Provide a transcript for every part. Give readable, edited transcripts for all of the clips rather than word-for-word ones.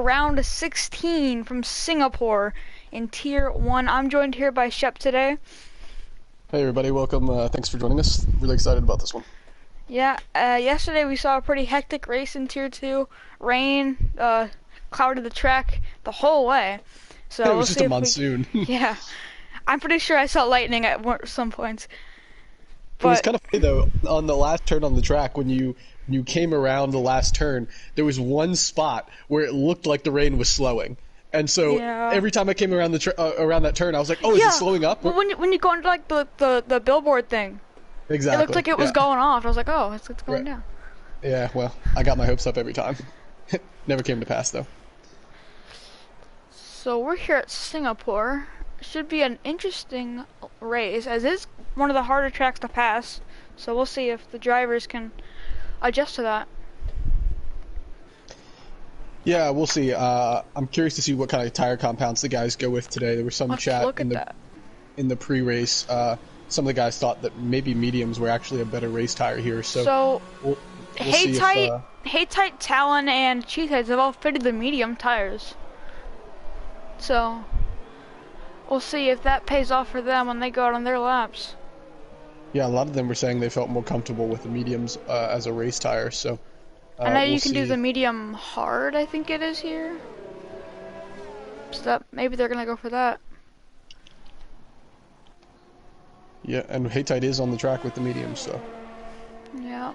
for round 16 from Singapore in Tier 1. I'm joined here by Shep today. Hey everybody, welcome. Thanks for joining us. Really excited about this one. Yeah, yesterday we saw a pretty hectic race in Tier 2. Rain clouded the track the whole way. So It we'll was just see a if we... monsoon. Yeah, I'm pretty sure I saw lightning at some points. It was But, kind of funny though, on the last turn on the track, when you came around the last turn, there was one spot where it looked like the rain was slowing. And so yeah. every time I came around around that turn, I was like, "Oh, is it Yeah, slowing up?" but when you go into like the billboard thing, it looked Exactly. like it was Yeah. going off. I was like, oh, it's going Right. down. Yeah. Well, I got my hopes up every time. Never came to pass though. So we're here at Singapore. Should be an interesting race, as it's one of the harder tracks to pass. So we'll see if the drivers can adjust to that. Yeah, we'll see. I'm curious to see what kind of tire compounds the guys go with today. There was some Let's chat look at that. in the pre-race. Some of the guys thought that maybe mediums were actually a better race tire here. So So we'll see if Haytite, Talon, and Cheeseheads have all fitted the medium tires. So we'll see if that pays off for them when they go out on their laps. yeah, a lot of them were saying they felt more comfortable with the mediums as a race tire. So I know we'll you can do the see. medium hard, I think it is here. So that maybe they're gonna go for that. Yeah, and Haytite is on the track with the mediums. So Yeah.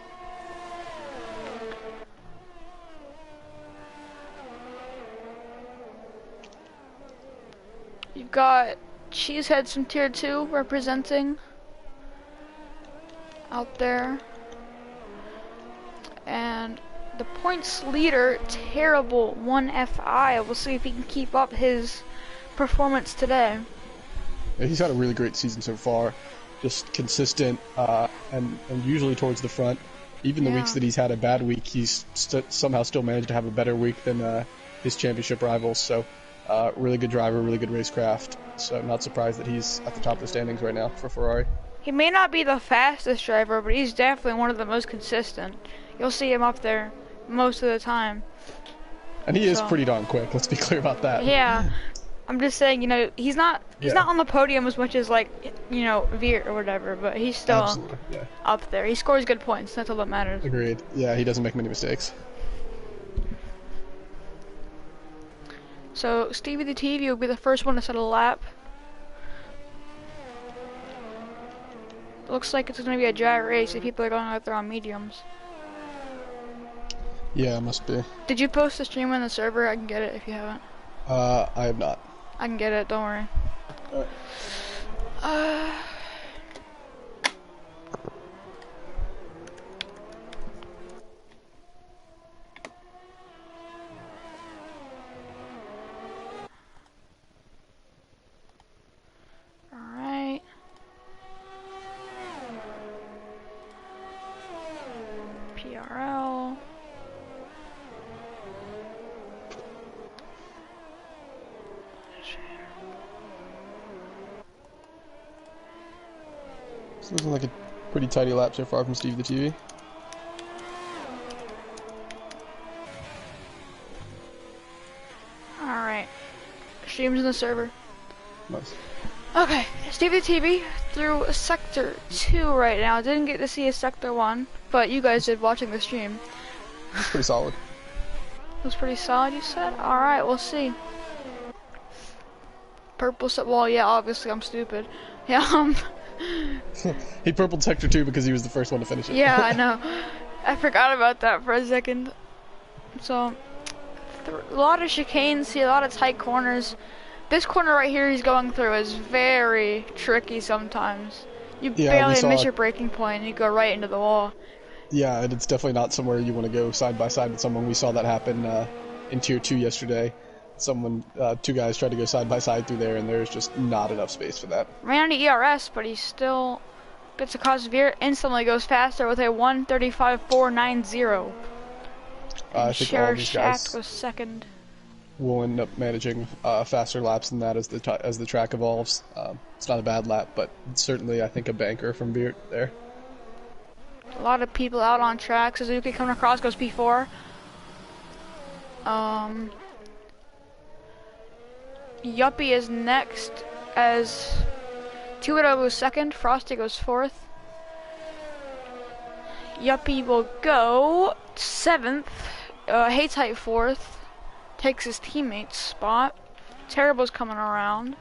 You've got Cheeseheads from Tier 2 representing out there. And the points leader, Terrible 1FI. We'll see if he can keep up his performance today. yeah, he's had a really great season so far. Just consistent and usually towards the front. Even the weeks that he's had a bad week, he's somehow still managed to have a better week than his championship rivals. So, really good driver, really good racecraft. So, not surprised that he's at the top of the standings right now for Ferrari. He may not be the fastest driver, but he's definitely one of the most consistent. You'll see him up there most of the time. And he is pretty darn quick. Let's be clear about that. Yeah, I'm just saying, you know, he's not on the podium as much as like, you know, Veer or whatever, but he's still Absolutely. Yeah. up there. He scores good points. That's all that matters. Agreed. Yeah, he doesn't make many mistakes. So Stevie the TV will be the first one to set a lap. Looks like it's going to be a dry race if people are going out there on mediums. Yeah, must be. Did you post the stream on the server? I can get it if you haven't. I have not. I can get it, don't worry. Alright. Alright. PRL. This looks like a pretty tidy lap so far from Steve the TV. Alright. Stream's in the server. Nice. Okay, Stevie TV through Sector 2 right now. Didn't get to see his Sector 1, but you guys did watching the stream. It's pretty solid. It was pretty solid, you said? Alright, we'll see. Purple set, well, yeah, obviously I'm stupid. Yeah, He purpled Sector 2 because he was the first one to finish it. yeah, I know. I forgot about that for a second. So, a lot of chicanes here, a lot of tight corners. This corner right here he's going through is very tricky sometimes. You barely miss your braking point and you go right into the wall. Yeah, and it's definitely not somewhere you want to go side by side with someone. We saw that happen in Tier 2 yesterday. Two guys tried to go side by side through there, and there's just not enough space for that. Ran on the ERS, but he still gets a cause Veer instantly goes faster with a 1:35.490. I think all these guys Shaft was second. will end up managing faster laps than that as the track evolves. It's not a bad lap, but it's certainly, I think, a banker from Beert there. A lot of people out on track. Suzuki coming across goes P4. Yuppie is next as Tuido goes second, Frosty goes fourth. Yuppie will go seventh, Haytite fourth, takes his teammate's spot. Terrible's coming around.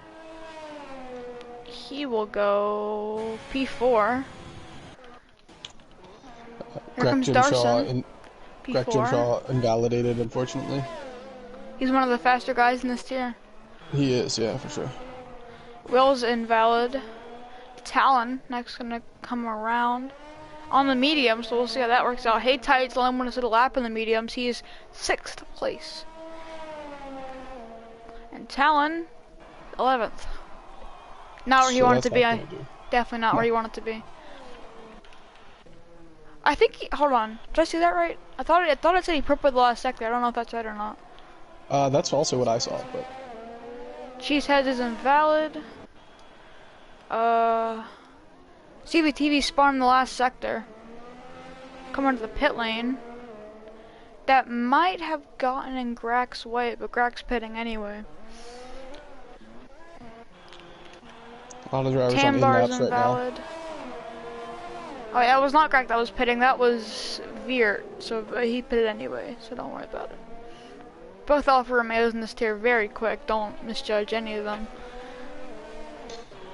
He will go P4. Here comes Darson. Greg Jimshaw invalidated, unfortunately. He's one of the faster guys in this tier. He is, yeah, for sure. Will's invalid. Talon next gonna come around on the mediums, so we'll see how that works out. Haytite's the only one that's at a lap in the mediums. He is 6th place. And Talon, 11th. Not where he wanted to be. Definitely not where he wanted to be. I think hold on. Did I see that right? I thought it said he purpled the last sector. I don't know if that's right or not. That's also what I saw, but Cheeseheads is invalid. CVTV spawned in the last sector. Come onto the pit lane. That might have gotten in Grak's way, but Grak's pitting anyway. A lot of drivers on Tambar's in-laps right invalid. now. Oh yeah, it was not Grak that was pitting, that was Veert, so he pitted anyway, so don't worry about it. Both Alfa Romeos in this tier very quick, don't misjudge any of them.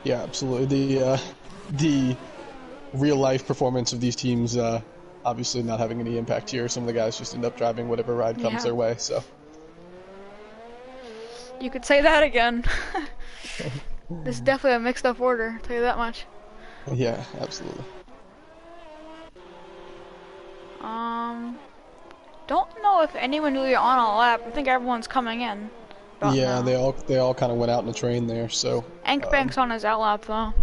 Yeah, absolutely. The real life performance of these teams obviously not having any impact here. Some of the guys just end up driving whatever ride comes their way, so. You could say that again. This is definitely a mixed up order, I'll tell you that much. Yeah, absolutely. Don't know if anyone really on a lap. I think everyone's coming in. Yeah, now. they all kind of went out in a train there, so. Enkbank's on his out lap though.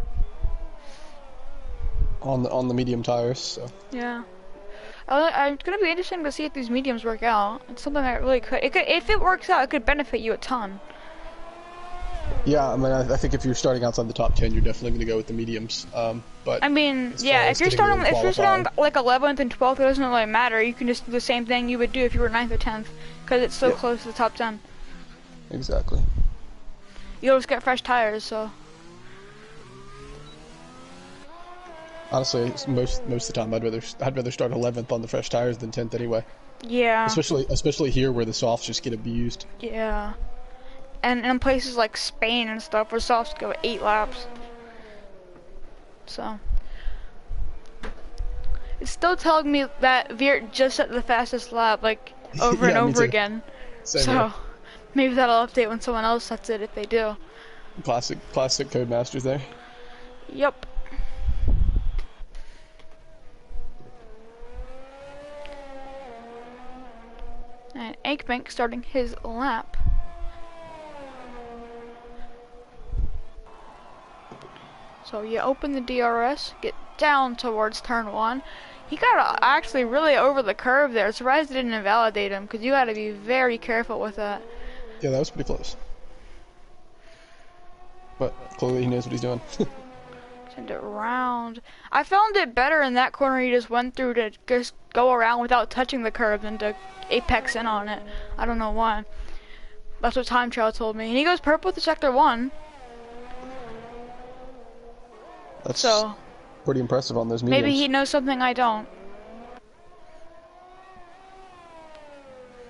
On the medium tires, so. Yeah. It's gonna be interesting to see if these mediums work out. It's something that really could. If it works out, it could benefit you a ton. Yeah, I mean, I think if you're starting outside the top 10, you're definitely going to go with the mediums. But I mean, yeah, if you're starting like 11th and 12th, it doesn't really matter. You can just do the same thing you would do if you were 9th or 10th, because it's so close to the top 10. Exactly. You always get fresh tires, so. Honestly, most of the time, I'd rather start 11th on the fresh tires than 10th anyway. Yeah. Especially here where the softs just get abused. Yeah. And in places like Spain and stuff, where softs go 8 laps. So. It's still telling me that Veert just set the fastest lap, like, over and over again. Same so, here. Maybe that'll update when someone else sets it, if they do. Classic Codemasters there. Yep. And Enkbank starting his lap. So you open the DRS, get down towards turn 1. He got actually really over the curve there. Surprised it didn't invalidate him, because you got to be very careful with that. Yeah, that was pretty close. But clearly he knows what he's doing. Send it around. I found it better in that corner he just went through to just go around without touching the curve than to apex in on it. I don't know why. That's what Time Trial told me. And he goes purple to sector 1. That's so pretty impressive on those mediums. Maybe he knows something I don't.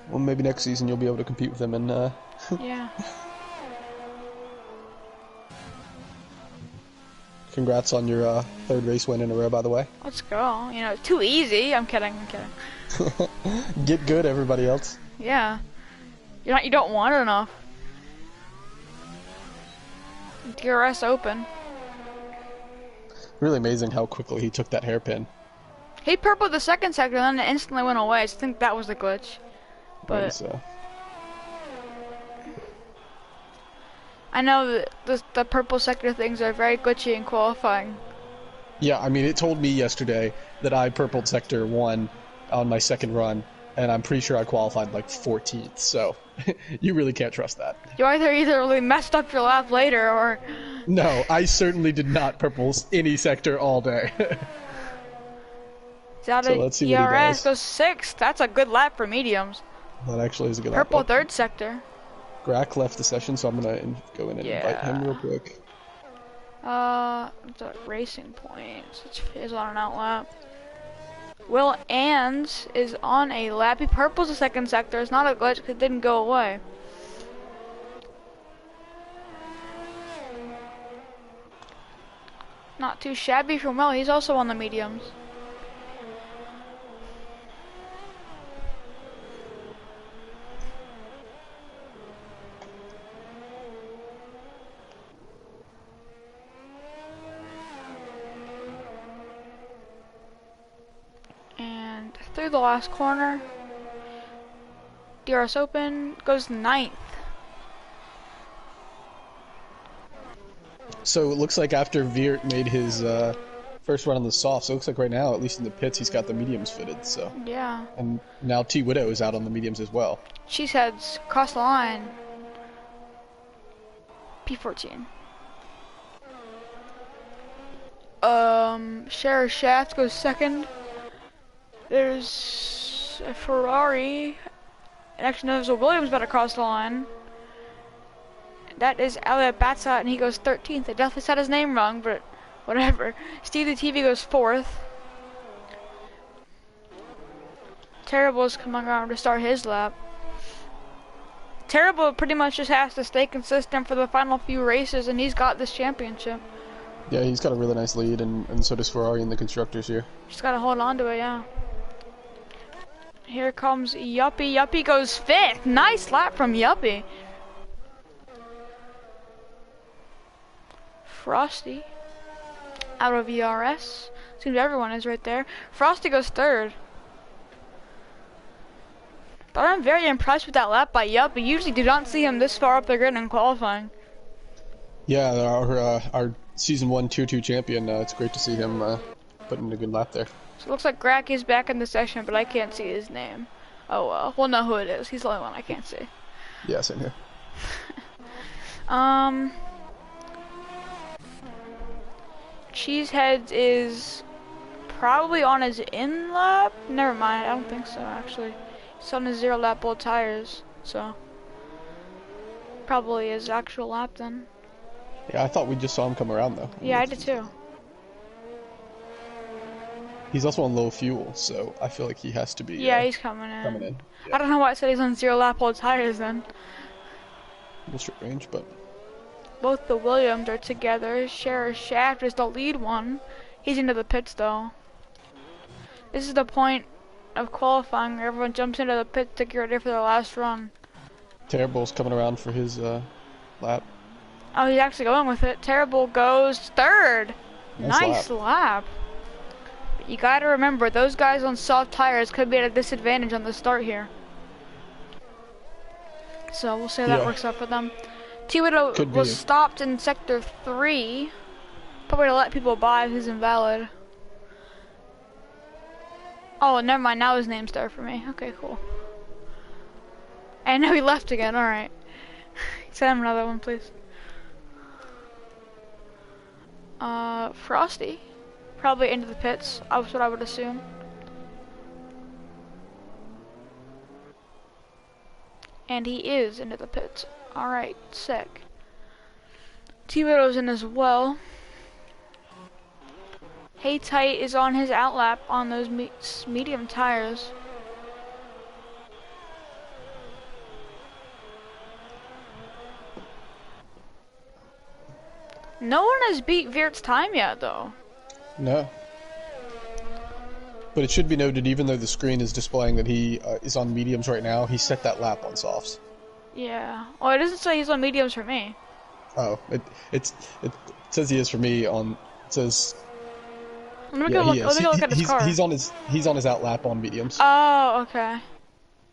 Well, maybe next season you'll be able to compete with him and yeah. Congrats on your 3rd race win in a row, by the way. Let's go. You know, it's too easy. I'm kidding. Get good, everybody else. Yeah. You don't want enough. DRS open. Really amazing how quickly he took that hairpin. He purpled the second sector and then it instantly went away, so I think that was the glitch. But I know that the purple sector things are very glitchy in qualifying. Yeah, I mean, it told me yesterday that I purpled sector 1 on my 2nd run, and I'm pretty sure I qualified like 14th, so you really can't trust that. You either really messed up your lap later, or... No, I certainly did not purple any sector all day. So let's see what he does. Goes 6th. That's a good lap for mediums. That actually is a good lap. Purple 3rd sector. Grack left the session, so I'm gonna go in and invite him real quick. The racing points. Is on an outlap. Will Ands is on a lappy. Purple's the second sector. It's not a glitch because it didn't go away. Not too shabby from Will. He's also on the mediums. And through the last corner. DRS open. Goes 9th. So it looks like after Veert made his first run on the softs, it looks like right now, at least in the pits, he's got the mediums fitted. So Yeah. and now T Widow is out on the mediums as well. Cheeseheads cross the line. P14. Sheriff Shaft goes second. There's a Ferrari. And actually, no, there's a Williams about to cross the line. That is Elliot Batsat, and he goes 13th. They definitely said his name wrong, but whatever. Steve the TV goes 4th. Terrible's coming around to start his lap. Terrible pretty much just has to stay consistent for the final few races, and he's got this championship. Yeah, he's got a really nice lead, and so does Ferrari in the constructors here. Just gotta hold on to it, yeah. Here comes Yuppie. Yuppie goes 5th. Nice lap from Yuppie. Frosty out of ERS. Seems everyone is right there. Frosty goes 3rd. But I'm very impressed with that lap by Yuppie. Usually do not see him this far up the grid in qualifying. Yeah, our Season 1 Tier 2 champion, it's great to see him putting in a good lap there. So it looks like Gracky's back in the session, but I can't see his name. Oh well, we'll know who it is. He's the only one I can't see. Yeah, same here. Cheeseheads is probably on his in lap. Never mind, I don't think so actually. He's on his 0 lap old tires, so probably his actual lap then. Yeah, I thought we just saw him come around though. Yeah, I did too. He's also on low fuel, so I feel like he has to be. Yeah, he's coming in. Yeah. I don't know why I said he's on 0 lap old tires then. Little straight range, but. Both the Williams are together. Sheriff Shaft is the lead one. He's into the pits though. This is the point of qualifying where everyone jumps into the pits to get ready for their last run. Terrible's coming around for his lap. Oh, he's actually going with it. Terrible goes 3rd. Nice lap. But you gotta remember, those guys on soft tires could be at a disadvantage on the start here. So we'll see how that works out for them. T-Widow was stopped in sector 3. Probably to let people by if he's invalid. Oh, never mind. Now his name's there for me. Okay, cool. And now he left again. Alright. Send him another one, please. Frosty. Probably into the pits. That's what I would assume. And he is into the pits. Alright, sick. T-Widow's in as well. Hey Tight is on his outlap on those medium tires. No one has beat Veert's time yet, though. No. But it should be noted, even though the screen is displaying that he is on mediums right now, he set that lap on softs. Yeah. Oh, it doesn't say he's on mediums for me. Oh, it says he is for me on. It says. Let me go look at his car. He's on his outlap on mediums. Oh, okay.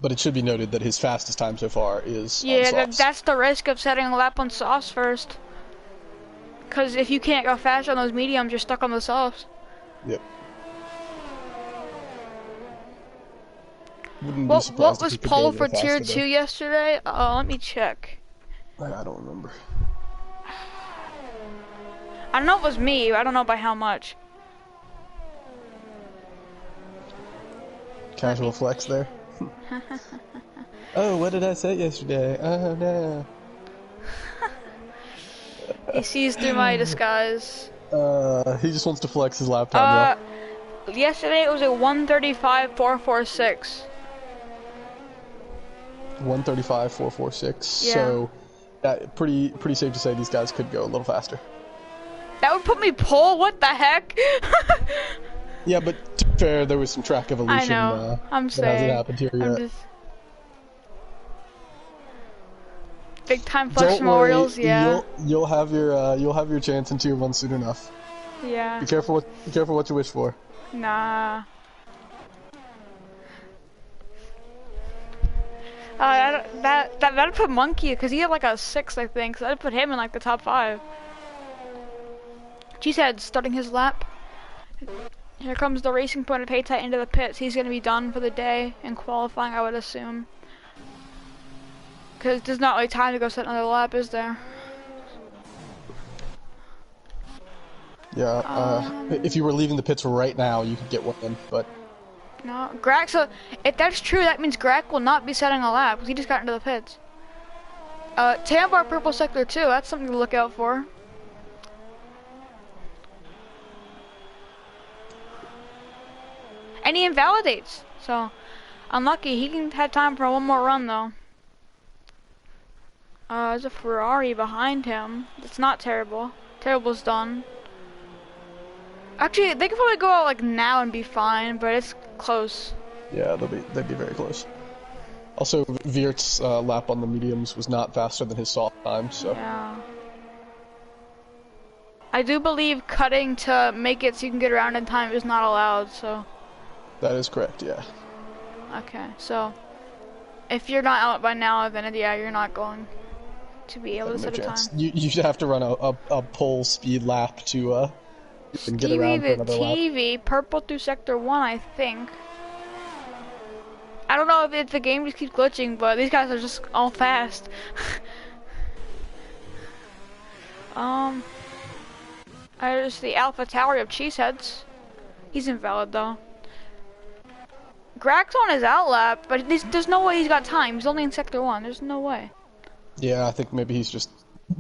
But it should be noted that his fastest time so far is on softs. That's the risk of setting a lap on softs first. Because if you can't go fast on those mediums, you're stuck on the softs. Yep. What was pole for tier 2 yesterday? Let me check. I don't remember. I know it was me. I don't know by how much. Casual flex there. Oh, what did I say yesterday? Oh no. He sees through my disguise. He just wants to flex his lap time, Uh, y'all. yesterday it was a 1:35.446. 1:35.446. Yeah. So, pretty safe to say these guys could go a little faster. That would put me pole? What the heck? Yeah, but to be fair, there was some track evolution I know. I'm that hasn't saying. happened here I'm yet. just... Big time flex Don't from worry, Orioles, yeah. you'll have your chance in Tier 1 soon enough. Yeah. Be careful what you wish for. Nah. That'd put Monkey, because he had like a 6, I think, so that'd put him in like the top 5. Cheesehead starting his lap. Here comes the Racing Point of Paytight into the pits. He's going to be done for the day in qualifying, I would assume. Because there's not really time to go set another lap, is there? Yeah, if you were leaving the pits right now, you could get one in, but... No, Greg, so if that's true, that means Greg will not be setting a lap, because he just got into the pits. Tambar Purple Sector 2, that's something to look out for. And he invalidates, so unlucky. He can have time for one more run though. There's a Ferrari behind him. It's not terrible. Terrible's done. Actually, they could probably go out like now and be fine, but it's close. Yeah, they'd be very close. Also, Veert's lap on the mediums was not faster than his soft time, so... Yeah. I do believe cutting to make it so you can get around in time is not allowed, so... That is correct, yeah. Okay, so... If you're not out by now, then yeah, you're not going to be able to set a time. You should have to run a pole speed lap to and get around for another lap. TV, purple through sector 1, I think. I don't know if the game just keeps glitching, but these guys are just all fast. There's the Alpha Tower of Cheeseheads. He's invalid though. Greg's on his outlap, but there's no way he's got time. He's only in sector 1. There's no way. Yeah, I think maybe he's just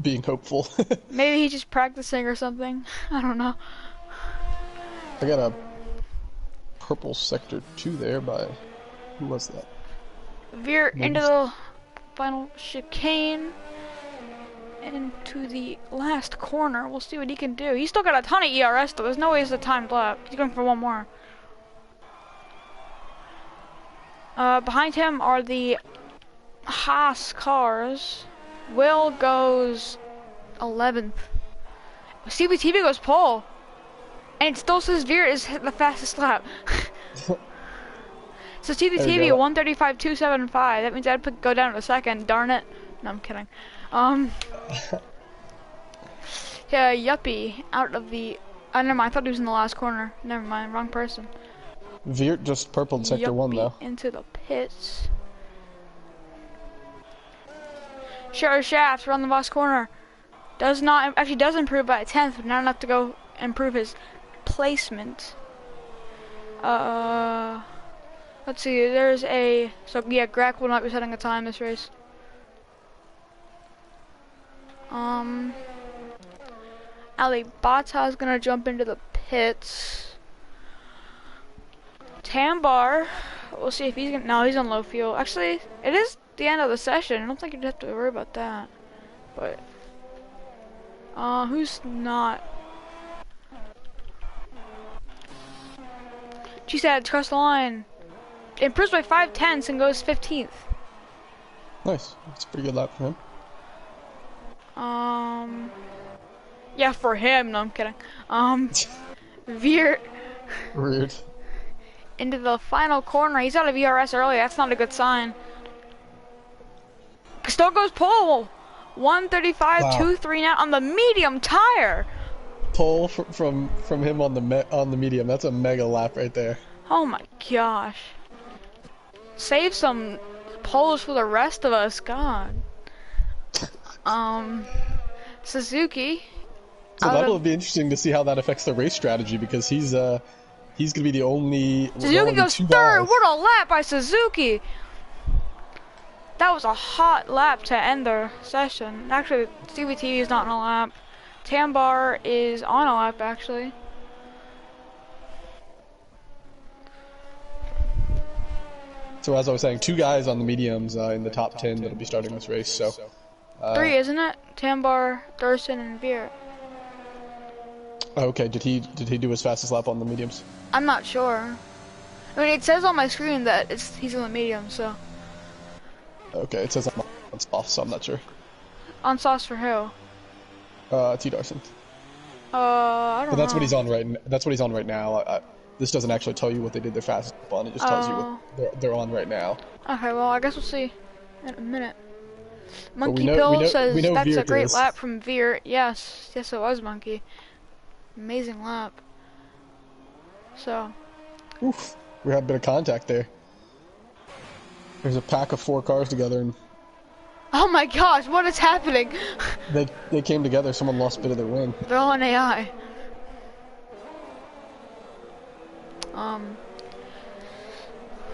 being hopeful. Maybe he's just practicing or something. I don't know. I got a purple sector 2 there by... Who was that? Veer into the final chicane. Into the last corner. We'll see what he can do. He's still got a ton of ERS though. There's no way it's a timed lap. He's going for one more. Behind him are the Haas cars. Will goes 11th. CBTV goes pole. And it still says Veer is the fastest lap. So CBTV 1:35.275. That means I'd go down to second. Darn it. No, I'm kidding. Yeah, Yuppie out of the. Never mind. I thought he was in the last corner. Never mind. Wrong person. Veer just purpled sector 1 though. Into the pits. Sure, Shafts around the last corner. Does improve by a 10th, but not enough to go improve his placement. Let's see. There's a Greg will not be setting a time this race. Ali Bata is gonna jump into the pits. Tambar, we'll see if he's gonna. No, he's on low fuel. Actually, it is the end of the session. I don't think you'd have to worry about that. But, who's not? She said, trust the line. Improves by 5/10 and goes 15th. Nice. That's a pretty good lap for him. Yeah, for him. No, I'm kidding. Veer. Rude. Into the final corner. He's out of ERS early. That's not a good sign. Still goes pole. 1:35.23 now on the medium tire. Pole from him on the medium. That's a mega lap right there. Oh my gosh. Save some poles for the rest of us. God. Suzuki. So that'll be interesting to see how that affects the race strategy because he's gonna be the only. Suzuki goes third. What a lap by Suzuki. That was a hot lap to end the session. Actually, CVT is not on a lap. Tambar is on a lap, actually. So as I was saying, 2 guys on the mediums in the top 10 that'll be starting this race. So 3, isn't it? Tambar, Thurston, and Veer. Okay, did he do his fastest lap on the mediums? I'm not sure. I mean, it says on my screen that he's on the medium, so. Okay, it says on soft, so I'm not sure. On sauce for who? T. Darson. I don't know. But that's what he's on right. That's what he's on right now. This doesn't actually tell you what they did their fastest lap on. It just tells you what they're on right now. Okay, well, I guess we'll see in a minute. But Monkey Pill says that's Veer a great is. lap from Veer. Yes, it was Monkey. Amazing lap. So. Oof, we had a bit of contact there. There's a pack of 4 cars together, and Oh my gosh, what is happening? they came together. Someone lost a bit of their wing. They're all in AI.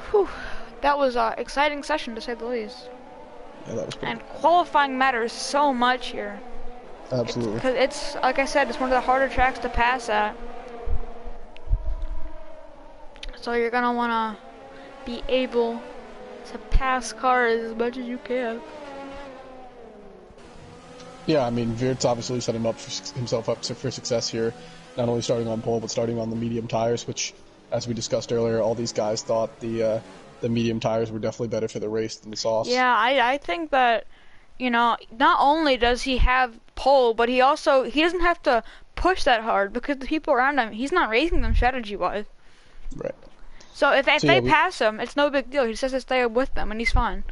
Whew, that was an exciting session to say the least. Yeah, that was pretty. And qualifying matters so much here. Absolutely. Because it's, like I said, it's one of the harder tracks to pass at. So you're gonna wanna be able to pass cars as much as you can. Yeah, I mean, Veert's obviously setting himself up for success here, not only starting on pole, but starting on the medium tires, which, as we discussed earlier, all these guys thought the medium tires were definitely better for the race than the softs. Yeah, I think that, you know, not only does he have pole, but he doesn't have to push that hard because the people around him, he's not racing them strategy-wise. Right. So if they pass him, it's no big deal. He just has to stay with them, and he's fine.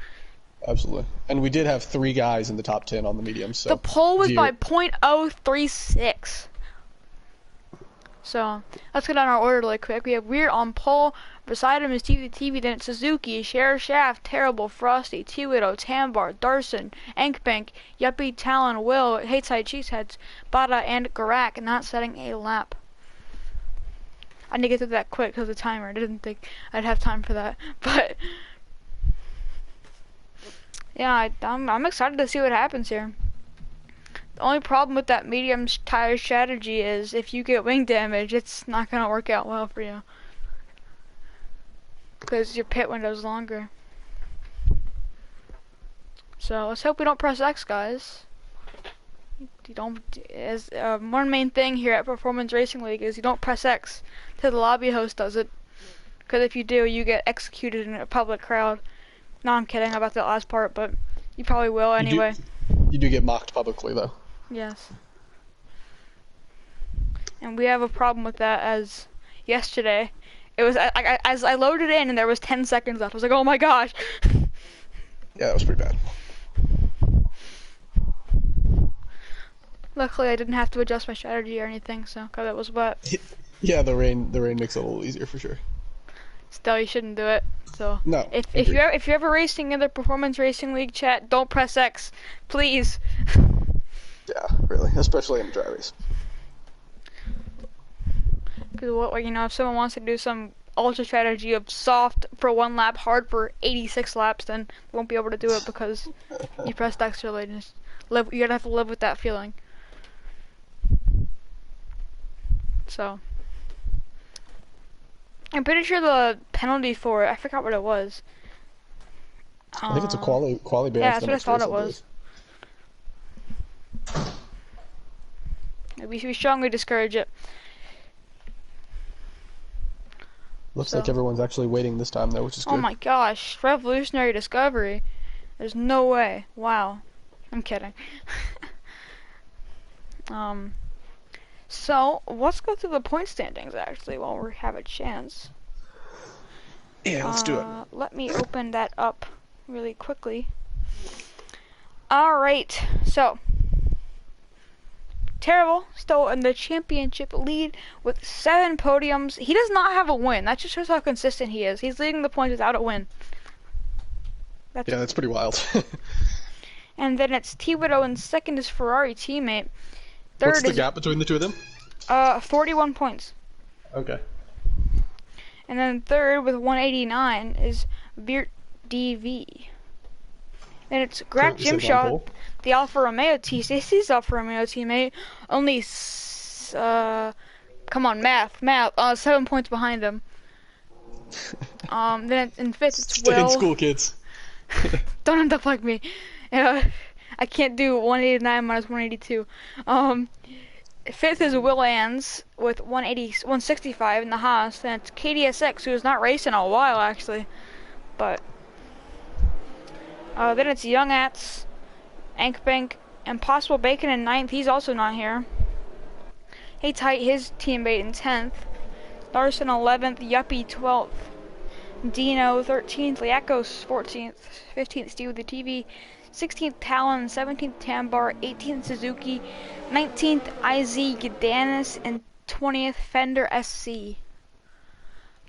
Absolutely. And we did have 3 guys in the top 10 on the mediums. So the pole was by .036. So let's get on our order really quick. We have Weir on pole. Beside him is TV, then it's Suzuki, Share Shaft, Terrible, Frosty, T-Widow, Tambar, Darson, Enkbank, Yuppie, Talon, Will, Hateside Cheeseheads, Bada, and Garak, not setting a lap. I need to get through that quick because of the timer. I didn't think I'd have time for that. But yeah, I'm excited to see what happens here. The only problem with that medium tire strategy is if you get wing damage, it's not going to work out well for you. Because your pit window's longer. So let's hope we don't press X, guys. You don't. As one main thing here at Performance Racing League is you don't press X till the lobby host does it. Because if you do, you get executed in a public crowd. No, I'm kidding about that last part, but you probably will anyway. You do get mocked publicly, though. Yes. And we have a problem with that as yesterday. It was as I loaded in and there was 10 seconds left. I was like, oh my gosh. Yeah, that was pretty bad. Luckily, I didn't have to adjust my strategy or anything, so because it was wet. Yeah, the rain makes it a little easier for sure. Still, you shouldn't do it. So no. If you're ever racing in the Performance Racing League chat, don't press X, please. Yeah, really, especially in a dry race. Because if someone wants to do some ultra strategy of soft for 1 lap, hard for 86 laps, then they won't be able to do it because you pressed X early. You're gonna have to live with that feeling. So I'm pretty sure the penalty for it, I forgot what it was. I think it's a quali ban. Yeah, that's what I thought it was. We strongly discourage it. Looks like everyone's actually waiting this time, though, which is good. Oh my gosh, revolutionary discovery. There's no way. Wow. I'm kidding. So, let's go through the point standings, actually, while we have a chance. Yeah, let's do it. Let me open that up really quickly. Alright, so Terrible still in the championship lead with 7 podiums. He does not have a win. That just shows how consistent he is. He's leading the points without a win. That's pretty wild. And then it's T-Widow in second, his Ferrari teammate. Third What's the gap between the two of them? 41 points. Okay. And then third with 189 is Beert DV. And it's Grant Currently sitting on Jimshaw, pole. the Alfa Romeo Stacy's Alfa Romeo teammate, only come on, math, 7 points behind him. Then in fifth it's Stay in Will. school, kids. Don't end up like me. I can't do 189 minus 182. Fifth is Will Ans with 165 in the Haas. Then it's KDSX, who is not racing in a while actually, but then it's Young Ats, Ankbank, and Possible Bacon in ninth. He's also not here. Hey Tight, his teammate in 10th. Larson 11th, Yuppie 12th. Dino 13th, Liakos 14th, 15th Steve with the TV, 16th Talon, 17th Tambar, 18th Suzuki, 19th IZ Gadanis, and 20th Fender SC.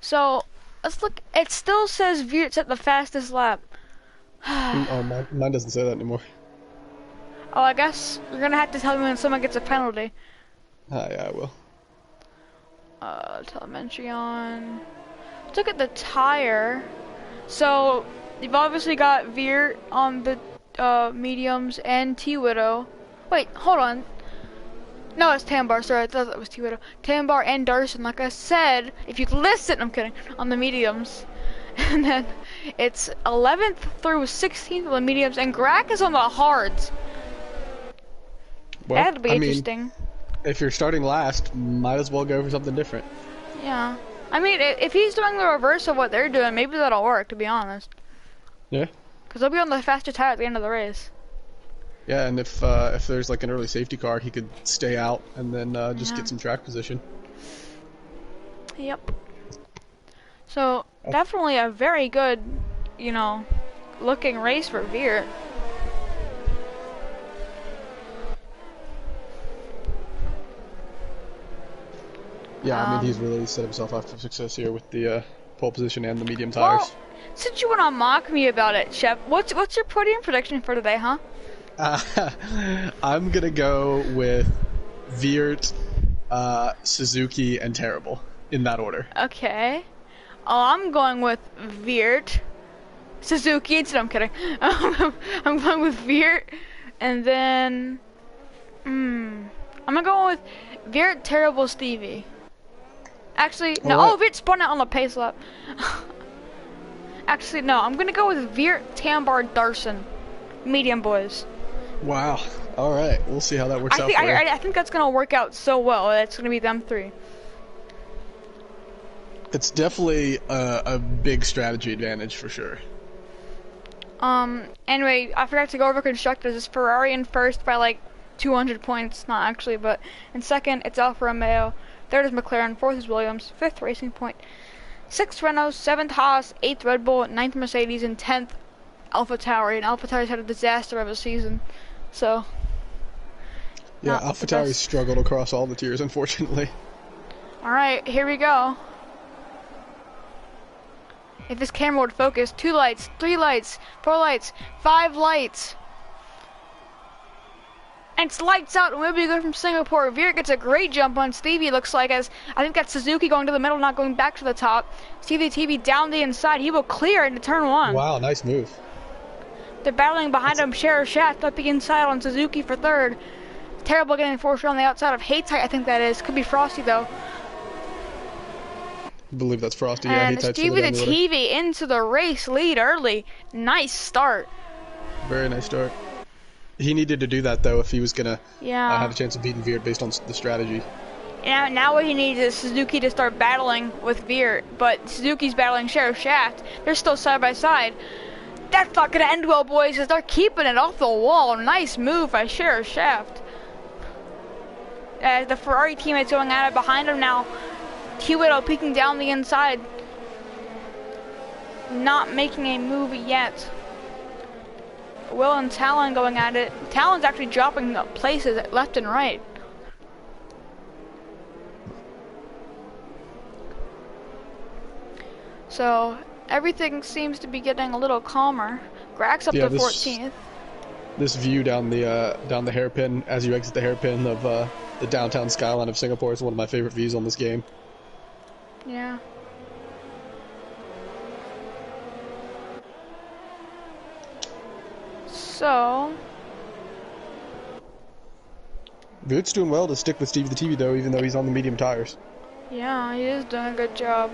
So let's look. It still says Viert's at the fastest lap. Oh, mine doesn't say that anymore. Oh, I guess you're gonna have to tell me when someone gets a penalty. Yeah, I will. Telemetry on. Let's look at the tire. So you've obviously got Veer on the mediums and T-Widow. Wait, hold on. No, it's Tambar. Sorry, I thought that was T-Widow. Tambar and Darson. Like I said, if you listen, I'm kidding. On the mediums, and then it's 11th through 16th on the mediums, and Grack is on the hards. Well, That'll be interesting. If you're starting last, might as well go for something different. Yeah. I mean, if he's doing the reverse of what they're doing, maybe that'll work, to be honest. Yeah. Because they'll be on the faster tire at the end of the race. Yeah, and if there's like an early safety car, he could stay out and then just get some track position. Yep. So, definitely a very good, looking race for Veer. Yeah, I mean, he's really set himself up for success here with the pole position and the medium tires. Well, since you want to mock me about it, Chef, what's your podium prediction for today, huh? I'm gonna go with Viert, Suzuki, and Terrible in that order. Okay. Oh, I'm going with Veert, Suzuki. I'm kidding. I'm going with Veert, and then I'm gonna go with Veert, Terrible, Stevie. Actually, no. Right. Oh, Veert spun out on the pace lap. Actually, no. I'm gonna go with Veert, Tambar, Darson, medium boys. Wow. All right. We'll see how that works out for you. I think that's gonna work out so well. It's gonna be them three. It's definitely a big strategy advantage for sure. Anyway, I forgot to go over constructors. It's Ferrari in first by like 200 points. Not actually, but in second, it's Alfa Romeo. Third is McLaren. Fourth is Williams. Fifth, Racing Point. Sixth, Renault. Seventh, Haas. Eighth, Red Bull. Ninth, Mercedes. And 10th, AlphaTauri. And AlphaTauri's had a disaster of a season. So, yeah, AlphaTauri struggled across all the tiers, unfortunately. Alright, here we go. If this camera would focus, 2 lights, 3 lights, 4 lights, 5 lights. And it's lights out, and we'll be good from Singapore. Veer gets a great jump on Stevie, looks like, as I think that's Suzuki going to the middle, not going back to the top. Stevie TV down the inside. He will clear into turn 1. Wow, nice move. They're battling behind him. Share Shaft up the inside on Suzuki for third. Terrible getting forced on the outside of Haytight, I think that is. Could be Frosty, though. I believe that's Frosty. And yeah, Stevie the TV into the race lead early. Nice start. Very nice start. He needed to do that, though, if he was going to have a chance of beating Veer based on the strategy. Now what he needs is Suzuki to start battling with Veer, but Suzuki's battling Sheriff Shaft. They're still side by side. That's not going to end well, boys, because they're keeping it off the wall. Nice move by Sheriff Shaft. The Ferrari teammates going at it behind him now. T-Widow peeking down the inside. Not making a move yet. Will and Talon going at it. Talon's actually dropping places left and right. So everything seems to be getting a little calmer. Grack's up to 14th. This view down the hairpin as you exit the hairpin of the downtown skyline of Singapore is one of my favorite views on this game. Yeah. So, Voot's doing well to stick with Steve the TV though, even though he's on the medium tires. yeah, he is doing a good job.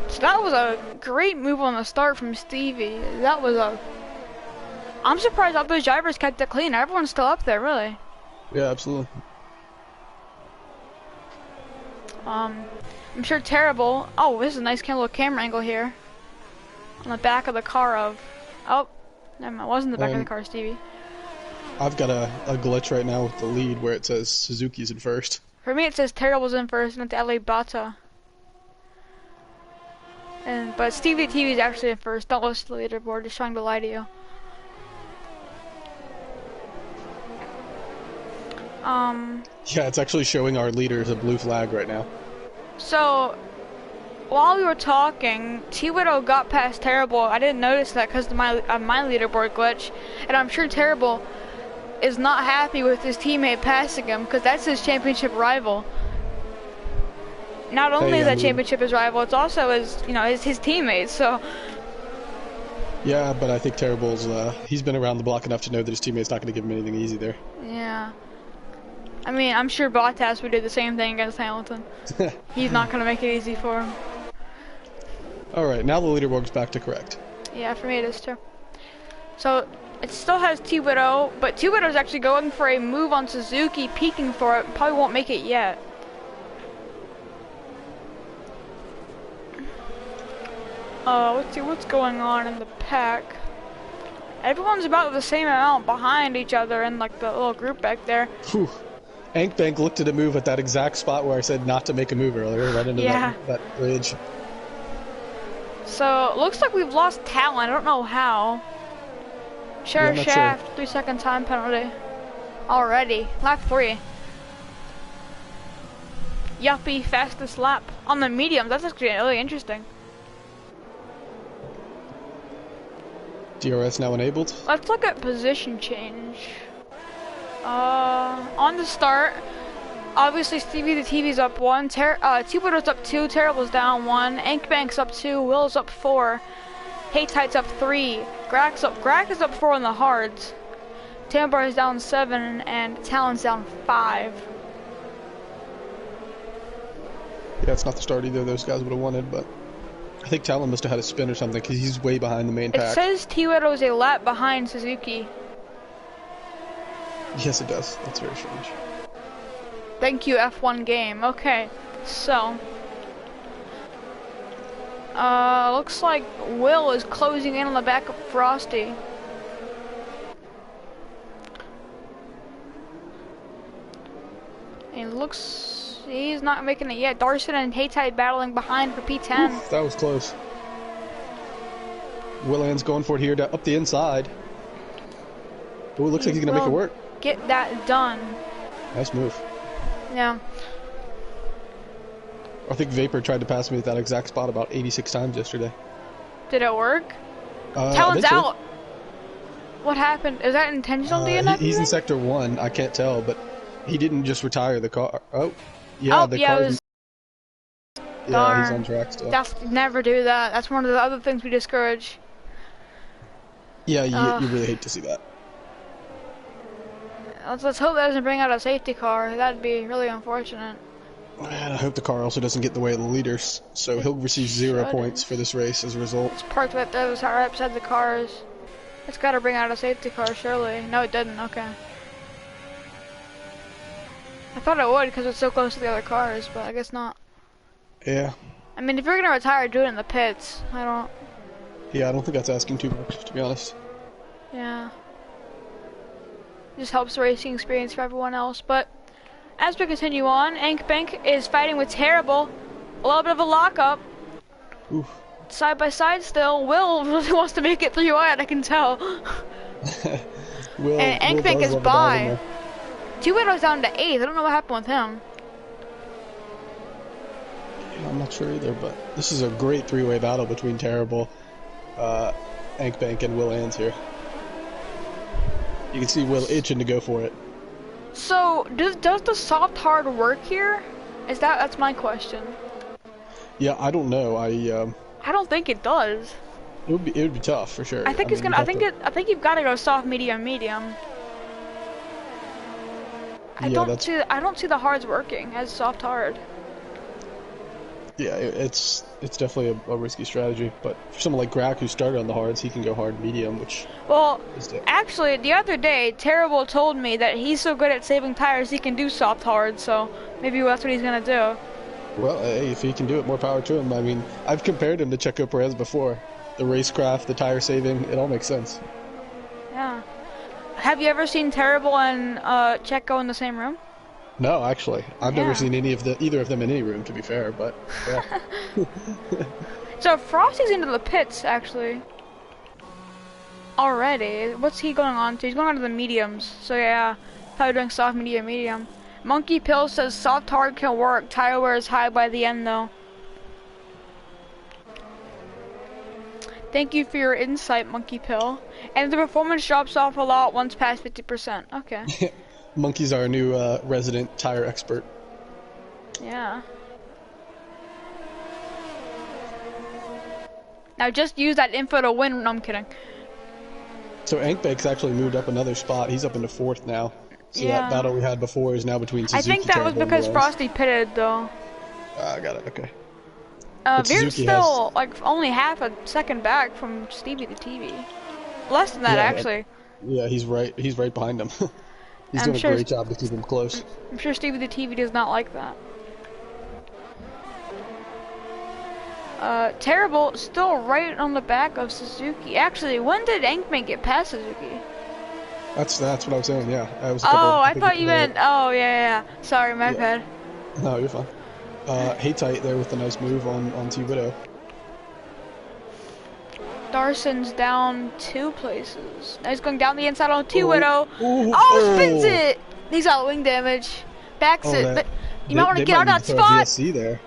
So that was a great move on the start from Stevie. That was a... I'm surprised all those drivers kept it clean. Everyone's still up there, really. Yeah, absolutely. I'm sure Terrible... Oh, this is a nice little camera angle here. On the back of the car of... Oh, never mind. It wasn't the back of the car, Stevie. I've got a glitch right now with the lead where it says Suzuki's in first. For me, it says Terrible's in first, and it's LA Bata. But Stevie TV's actually in first. Don't listen to the leaderboard, just trying to lie to you. Yeah, it's actually showing our leader as a blue flag right now. So, while we were talking, T-Widow got past Terrible. I didn't notice that because of my leaderboard glitch. And I'm sure Terrible is not happy with his teammate passing him because that's his championship rival. Not only is that championship his rival, it's also his teammates. So yeah, but I think Terrible's he's been around the block enough to know that his teammate's not going to give him anything easy there. Yeah, I mean, I'm sure Bottas would do the same thing against Hamilton. He's not going to make it easy for him. All right, now the leaderboard's back to correct. Yeah, for me it is too. So it still has T-Widow, but T-Widow's actually going for a move on Suzuki, peeking for it. Probably won't make it yet. Let's see what's going on in the pack. Everyone's about the same amount behind each other in like the little group back there. Whew. Ankbank looked at a move at that exact spot where I said not to make a move earlier, right into that bridge. So, looks like we've lost talent. I don't know how. Share shaft, sure. 3-second time penalty. Already. Lap 3. Yuppie, fastest lap. On the mediums, that's actually really interesting. DRS now enabled. Let's look at position change. On the start, obviously Stevie the TV's up 1, T-Widow's up 2, Terrible's down 1, Ankbank's up 2, Will's up 4, Haytight's up 3, Grak is up 4 on the hards, Tambar is down 7, and Talon's down 5. Yeah, it's not the start either those guys would have wanted, but I think Talon must have had a spin or something because he's way behind the main pack. It says T-Widow is a lap behind Suzuki. Yes, it does. That's very strange. Thank you, F1 game. Okay, so looks like Will is closing in on the back of Frosty. And looks he's not making it yet. Darson and Haytight battling behind for P10. Oof, that was close. Willan's going for it here up the inside. Oh, it looks like he's gonna make it work. Get that done. Nice move. Yeah. I think Vapor tried to pass me at that exact spot about 86 times yesterday. Did it work? Talon's out. What happened? Is that intentional, do you know? He's in sector 1. I can't tell, but he didn't just retire the car. Oh, yeah, the car. Yeah, he's on track still. Never do that. That's one of the other things we discourage. Yeah, you really hate to see that. Let's hope that doesn't bring out a safety car. That'd be really unfortunate. And I hope the car also doesn't get in the way of the leaders, so he'll receive 0 points for this race as a result. It's parked right there, right beside the cars. It's got to bring out a safety car, surely. No, it didn't. Okay. I thought it would because it's so close to the other cars, but I guess not. Yeah. I mean, if you're gonna retire, do it in the pits. Yeah, I don't think that's asking too much, to be honest. Yeah. Just helps the racing experience for everyone else. But as we continue on, Ankbank is fighting with Terrible. A little bit of a lockup. Oof. Side by side still. Will really wants to make it 3 wide, I can tell. And Ankbank is by. T-Widow's down to 8th. I don't know what happened with him. Yeah, I'm not sure either, but this is a great 3-way battle between Terrible, Ankbank, and Will Ans here. You can see Will itching to go for it. So, does the soft hard work here? That's my question. Yeah, I don't know. I don't think it does. It would be tough for sure. I think it's mean, gonna. I think you've got to go soft, medium, medium. I don't see the hards working as soft hard. Yeah, it's definitely a risky strategy. But for someone like Grack who started on the hards, he can go hard medium, which. Well, actually, the other day, Terrible told me that he's so good at saving tires he can do soft hard. So maybe that's what he's gonna do. Well, hey, if he can do it, more power to him. I mean, I've compared him to Checo Perez before. The racecraft, the tire saving, it all makes sense. Yeah. Have you ever seen Terrible and Checo in the same room? No, actually, I've never seen either of them in any room. To be fair, but yeah. So Frosty's into the pits actually. Already, what's he going on to? He's going on to the mediums. So yeah, probably doing soft, medium, medium. Monkey Pill says soft hard can work. Tire wear is high by the end though. Thank you for your insight, Monkey Pill. And the performance drops off a lot once past 50%. Okay. Monkey's our new resident tire expert. Yeah. Now just use that info to win. No, I'm kidding. So Ankbake's actually moved up another spot. He's up into 4th now. So that battle we had before is now between Suzuki. I think that was because Frosty pitted though. I got it. Okay. Veer's still like only half a second back from Stevie the TV. Less than that actually. Yeah, he's right. He's right behind him. He's doing a great job to keep him close. I'm sure Stevie the TV does not like that. Terrible, still right on the back of Suzuki. Actually, when did Ankman get past Suzuki? That's what I was saying. Yeah, I thought you meant. Oh yeah. Sorry, my bad. No, you're fine. Haytight there with a nice move on T Widow. Darson's down 2 places. Now he's going down the inside on T Widow. Spins it. He's got wing damage. Backs it. But you might want to get out of that spot. VSC there.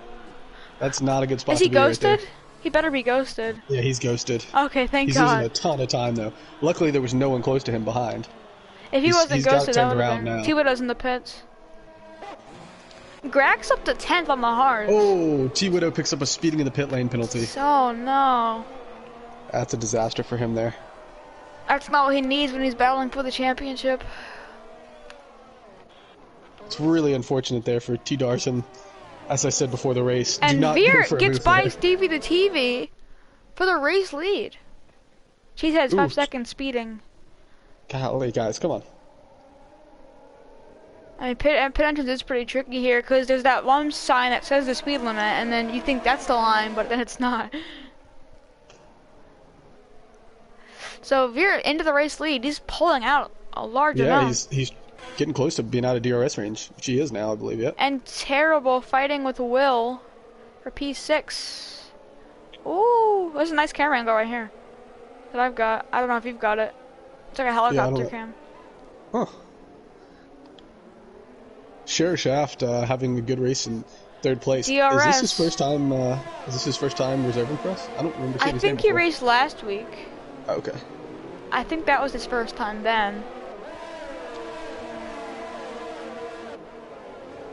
That's not a good spot. Is he ghosted? He better be ghosted. Yeah, he's ghosted. Okay, thank God. He's losing a ton of time though. Luckily, there was no one close to him behind. If he wasn't ghosted, that would have been. T Widow's in the pits. Grack's up to 10th on the hards. Oh, T Widow picks up a speeding in the pit lane penalty. Oh no. That's a disaster for him there. That's not what he needs when he's battling for the championship. It's really unfortunate there for T Darson. As I said before the race, and Veer gets by Stevie the TV for the race lead. She has 5 seconds speeding. Golly, guys, come on. I mean, pit entrance is pretty tricky here because there's that one sign that says the speed limit, and then you think that's the line, but then it's not. So Veer into the race lead. He's pulling out a large amount. Yeah, he's getting close to being out of DRS range, which he is now, I believe. Yeah. And Terrible fighting with Will for P6. Ooh, there's a nice camera angle right here that I've got. I don't know if you've got it. It's like a helicopter cam. Huh. Share Shaft having a good race in 3rd place. DRS. Is this his first time? Is this his first time reserving for us? I don't remember seeing his name before. He raced last week. Okay. I think that was his first time then.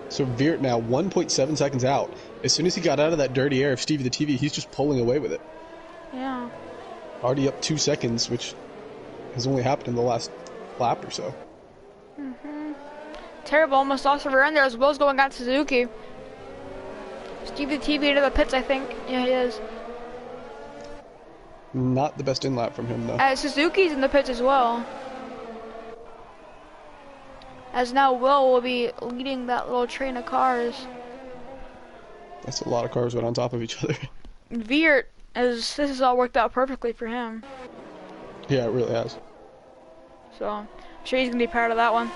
So Veert now 1.7 seconds out. As soon as he got out of that dirty air of Stevie the TV, he's just pulling away with it. Yeah. Already up 2 seconds, which has only happened in the last lap or so. Terrible, almost lost the rear end there as Will's going on Suzuki. Stevie the TV into the pits, I think. Yeah, he is. Not the best in lap from him, though. Suzuki's in the pits as well. As now Will be leading that little train of cars. That's a lot of cars right on top of each other. Veert, this has all worked out perfectly for him. Yeah, it really has. So, I'm sure he's going to be proud of that one.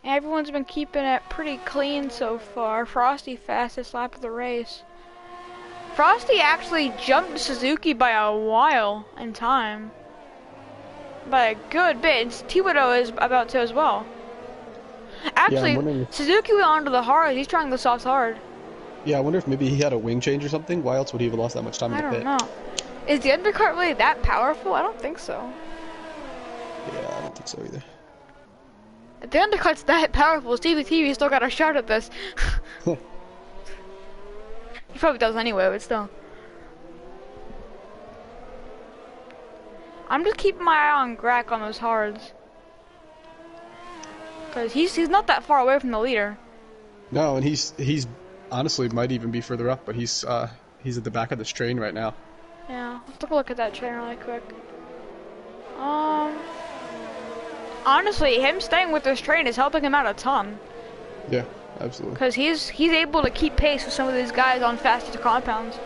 Everyone's been keeping it pretty clean so far. Frosty fastest lap of the race. Frosty actually jumped Suzuki by a while in time. By a good bit. T Widow is about to as well. Actually, Suzuki went onto the hard. He's trying the soft hard. Yeah, I wonder if maybe he had a wing change or something. Why else would he have lost that much time in the pit? I don't know. Is the undercut really that powerful? I don't think so. Yeah, I don't think so either. If the undercut's that powerful, Stevie TV still got a shot at this. He probably does anyway, but still. I'm just keeping my eye on Grack on those hards. Because he's not that far away from the leader. No, and he's honestly might even be further up, but he's at the back of this train right now. Yeah, let's take a look at that train really quick. Honestly, him staying with this train is helping him out a ton. Yeah, absolutely. Because he's able to keep pace with some of these guys on faster compounds.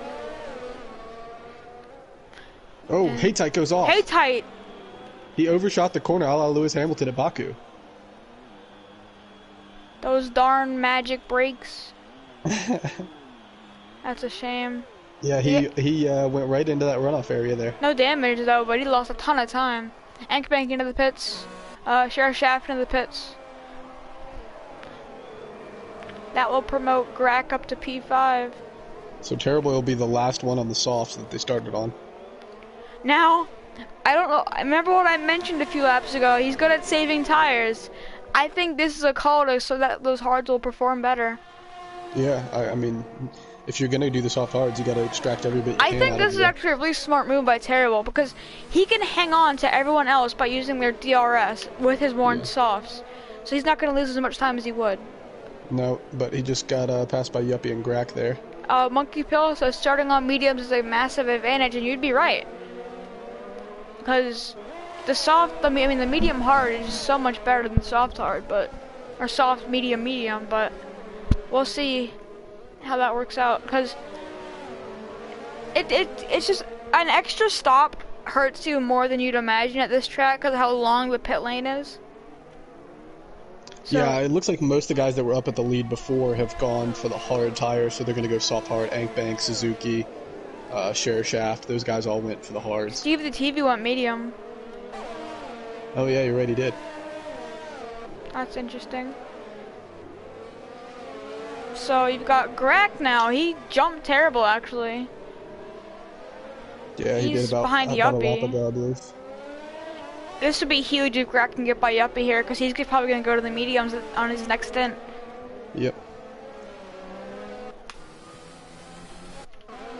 Oh, Haytite goes off. Haytite! He overshot the corner a la Lewis Hamilton at Baku. Those darn magic brakes. That's a shame. Yeah, he went right into that runoff area there. No damage though, but he lost a ton of time. Anchorbank into the pits. Sheriff Shaft into the pits. That will promote Grack up to P5. So Terrible will be the last one on the softs that they started on. Now, I don't know. I remember what I mentioned a few laps ago. He's good at saving tires. I think this is a call to so that those hards will perform better. Yeah, I mean, if you're gonna do the soft hards, you gotta extract every bit you can. I think this is actually a really smart move by Terrible because he can hang on to everyone else by using their DRS with his worn softs. So he's not gonna lose as much time as he would. No, but he just got passed by Yuppie and Grack there. Monkey Pill says starting on mediums is a massive advantage, and you'd be right. Because the soft, I mean the medium hard is so much better than soft hard, or soft medium, but we'll see how that works out. Because it's just an extra stop hurts you more than you'd imagine at this track because of how long the pit lane is. So, yeah, it looks like most of the guys that were up at the lead before have gone for the hard tires, so they're going to go soft hard. Anchbank, Suzuki, Sheriff Shaft, those guys all went for the hards. Steve the TV went medium. Oh yeah, you're right, he did. That's interesting. So you've got Grack now. He jumped Terrible actually. Yeah, he He's did about behind a lap Yuppie. ago, I believe. This would be huge if Grack can get by Yuppie here, because he's probably going to go to the mediums on his next stint. Yep.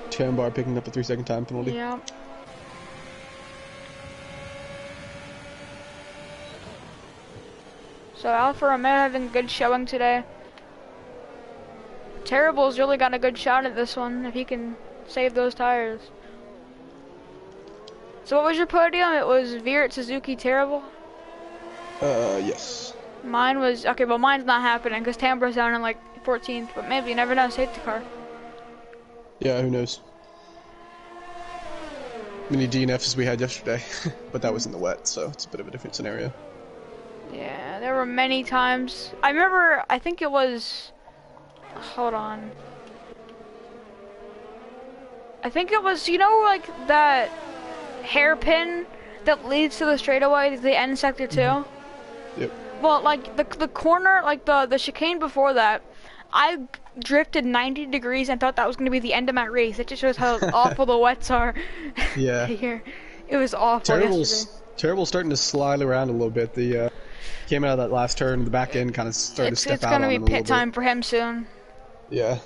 Tambar picking up a 3-second time penalty. Yeah. So Alfa Romeo having a good showing today. Terrible's really got a good shot at this one, if he can save those tires. So what was your podium? It was Veer at Suzuki Terrible? Yes. Mine was, okay, well mine's not happening because Tambra's down in like 14th, but maybe, you never know, safety car. Yeah, who knows. Many DNFs as we had yesterday, but that was in the wet, so it's a bit of a different scenario. Yeah, there were many times. I remember, I think it was, hold on. I think it was, you know, like that hairpin that leads to the straightaway, the end sector 2? Yep. Well, like the corner, like the chicane before that, I drifted 90 degrees and thought that was going to be the end of my race. It just shows how awful the wets are. Yeah. Here. It was awful yesterday. Terrible's starting to slide around a little bit. The came out of that last turn, the back end kind of started to step out on him a little bit. It's going to be pit time for him soon. Yeah.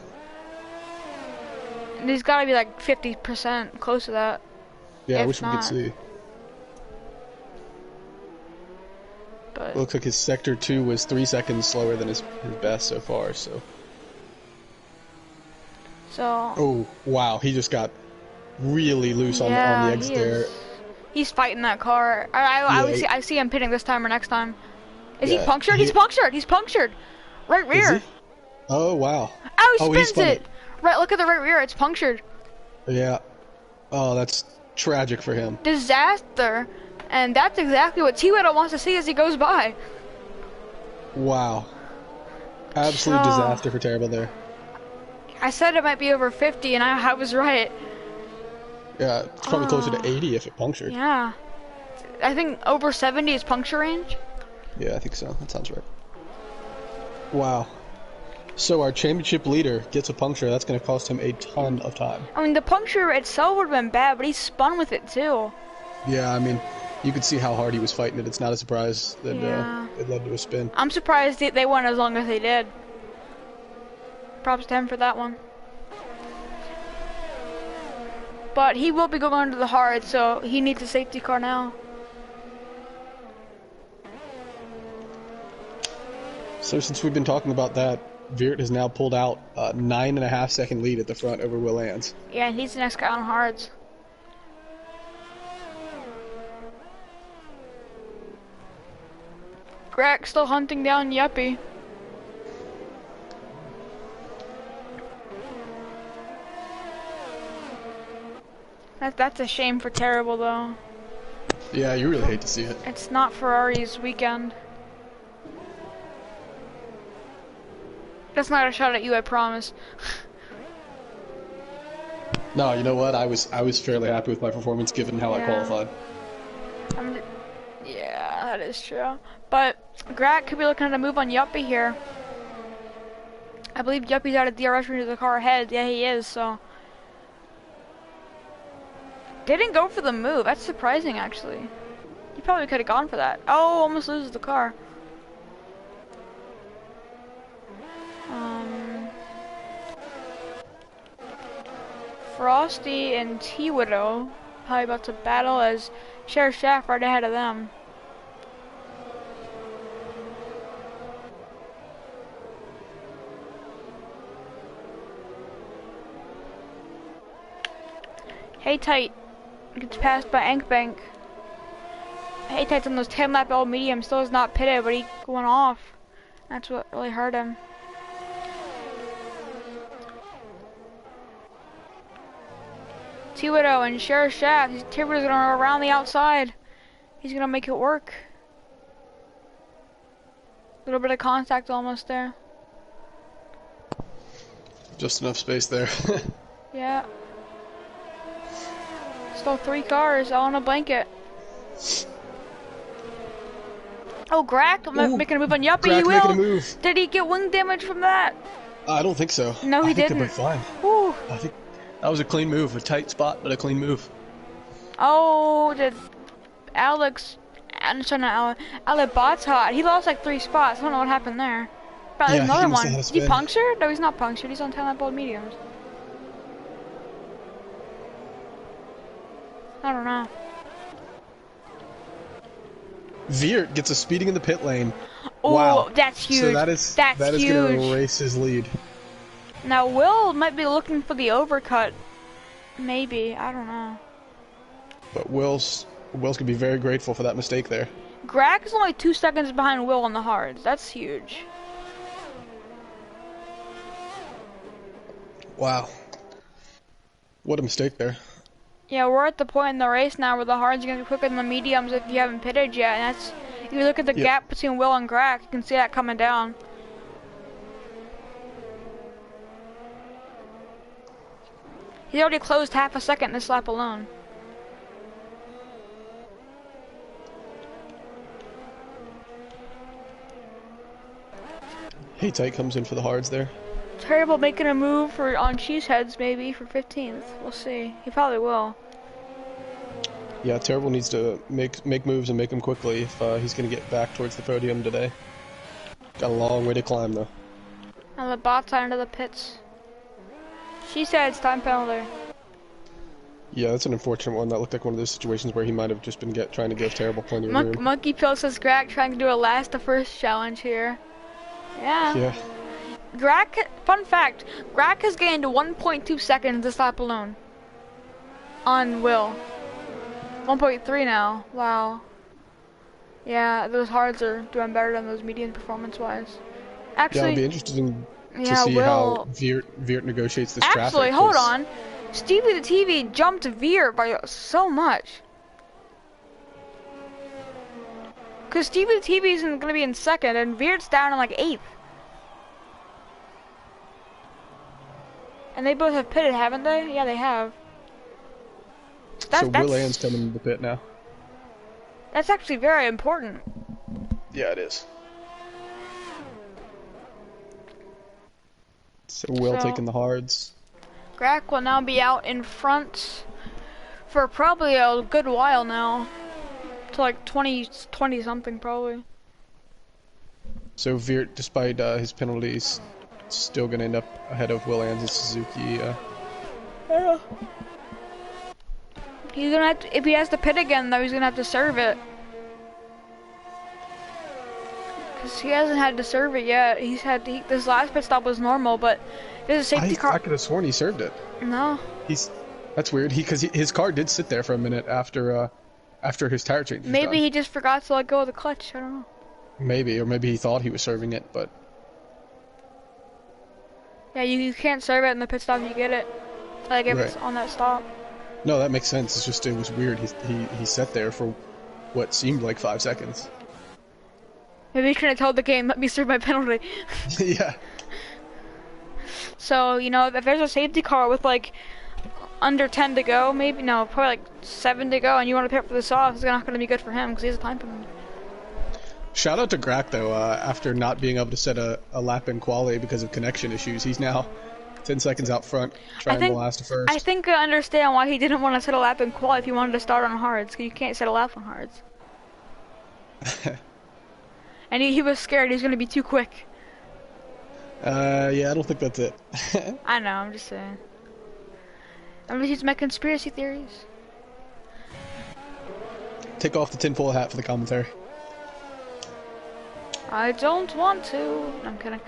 And he's got to be like 50% close to that. Yeah, I wish we could see. But It looks like his sector 2 was 3 seconds slower than his best so far, so. Oh, wow, he just got really loose on the exit there. He's fighting that car. I see him pitting this time or next time. Is he punctured? He's punctured! Right rear! Is he? Oh, wow. Oh, he spins it! Right, look at the right rear, it's punctured. Yeah. Oh, that's tragic for him. Disaster. And that's exactly what T-Weddle wants to see as he goes by. Wow. Absolute disaster for Terrible there. I said it might be over 50 and I was right. Yeah, it's probably closer to 80 if it punctured. Yeah. I think over 70 is puncture range. Yeah, I think so. That sounds right. Wow. So our championship leader gets a puncture. That's going to cost him a ton of time. I mean, the puncture itself would have been bad, but he spun with it too. Yeah, I mean, you could see how hard he was fighting it. It's not a surprise that it led to a spin. I'm surprised they went as long as they did. Props to him for that one. But he will be going to the hard, so he needs a safety car now. So since we've been talking about that, Viert has now pulled out a 9.5 second lead at the front over Will Ans. Yeah, he's the next guy on hards. Greg still hunting down Yuppie. That's a shame for Terrible though. Yeah, you really hate to see it. It's not Ferrari's weekend. That's not a shot at you, I promise. No, you know what? I was fairly happy with my performance given how I qualified. Yeah, that is true. But Grat could be looking at a move on Yuppie here. I believe Yuppie's out of DRS into the car ahead. Yeah, he is, so. Didn't go for the move. That's surprising, actually. He probably could have gone for that. Oh, almost loses the car. Frosty and T-Widow probably about to battle as Sheriff Shaft right ahead of them. Hey Tight gets passed by Ankbank. Hey Tight's on those 10-lap old mediums, still is not pitted, but he went off. That's what really hurt him. T-Widow and Sheriff Shaft. T-Widow's gonna go around the outside. He's gonna make it work. A little bit of contact almost there. Just enough space there. Yeah. Still 3 cars all on a blanket. Oh, Grack making a move on Yuppie. Grack He will. making a move. Did he get wing damage from that? I don't think so. No, he didn't. I think they're fine. Whew. I think that was a clean move. A tight spot, but a clean move. Oh, did Alex... I'm sorry, not Alex Bot's hot. He lost like 3 spots. I don't know what happened there. But there's another one. He punctured? No, he's not punctured. He's on 10-lap old mediums. I don't know. Viert gets a speeding in the pit lane. Oh, wow, that's huge. So that is huge. going to erase his lead. Now Will might be looking for the overcut. Maybe, I don't know. But Will's gonna be very grateful for that mistake there. Grack is only 2 seconds behind Will on the hards. That's huge. Wow. What a mistake there. Yeah, we're at the point in the race now where the hards are going to be quicker than the mediums if you haven't pitted yet. And that's, if you look at the gap between Will and Grack, you can see that coming down. He's already closed half a second this lap alone. Hey Tight comes in for the hards there. Terrible making a move for on Cheeseheads maybe for 15th. We'll see. He probably will. Yeah, Terrible needs to make moves and make them quickly if he's going to get back towards the podium today. Got a long way to climb though. And the bot's out into the pits. Cheeseheads, time penalty. Yeah, that's an unfortunate one. That looked like one of those situations where he might have just been trying to give Terrible plenty of room. Monkey Pill says Grack trying to do a last to first challenge here. Yeah. Yeah. Grack, fun fact, Grack has gained 1.2 seconds this lap alone. On Will. 1.3 now. Wow. Yeah, those hards are doing better than those mediums performance-wise. Actually, yeah, it'll be interesting to see how Viert negotiates this traffic. Actually, hold on. Stevie the TV jumped Viert by so much. Because Stevie the TV isn't going to be in second, and Viert's down in like 8th. And they both have pitted, haven't they? Yeah, they have. So Will Ann's coming into the pit now. That's actually very important. Yeah, it is. So Will taking the hards. Grack will now be out in front for probably a good while now. To like 20 something probably. So Viert, despite his penalties, still going to end up ahead of Will Ann's Suzuki. Yeah. He's gonna have to, if he has to pit again, though, he's gonna have to serve it. Cause he hasn't had to serve it yet. This last pit stop was normal, but there's a safety car. I could have sworn he served it. No. That's weird. Because his car did sit there for a minute after his tire change was Maybe done. he just forgot to let go of the clutch. I don't know. Maybe, or maybe he thought he was serving it, but. Yeah, you can't serve it in the pit stop if you get it. Like if it's Right. on that stop. No, that makes sense. It's just it was weird. He sat there for what seemed like 5 seconds. Maybe he should have told the game, let me serve my penalty. Yeah. So, you know, if there's a safety car with like under 10 to go, maybe, no, probably like 7 to go, and you want to pit for this off, it's not going to be good for him because he has a time penalty. Shout out to Grack though. After not being able to set a lap in quali because of connection issues, he's now 10 seconds out front, trying the last to first. I think I understand why he didn't want to set a lap in quali if he wanted to start on hards, because you can't set a lap on hards. And he was scared he was going to be too quick. Yeah, I don't think that's it. I know, I'm just saying. I'm just using my conspiracy theories. Take off the tinfoil hat for the commentary. I don't want to. No, I'm kidding.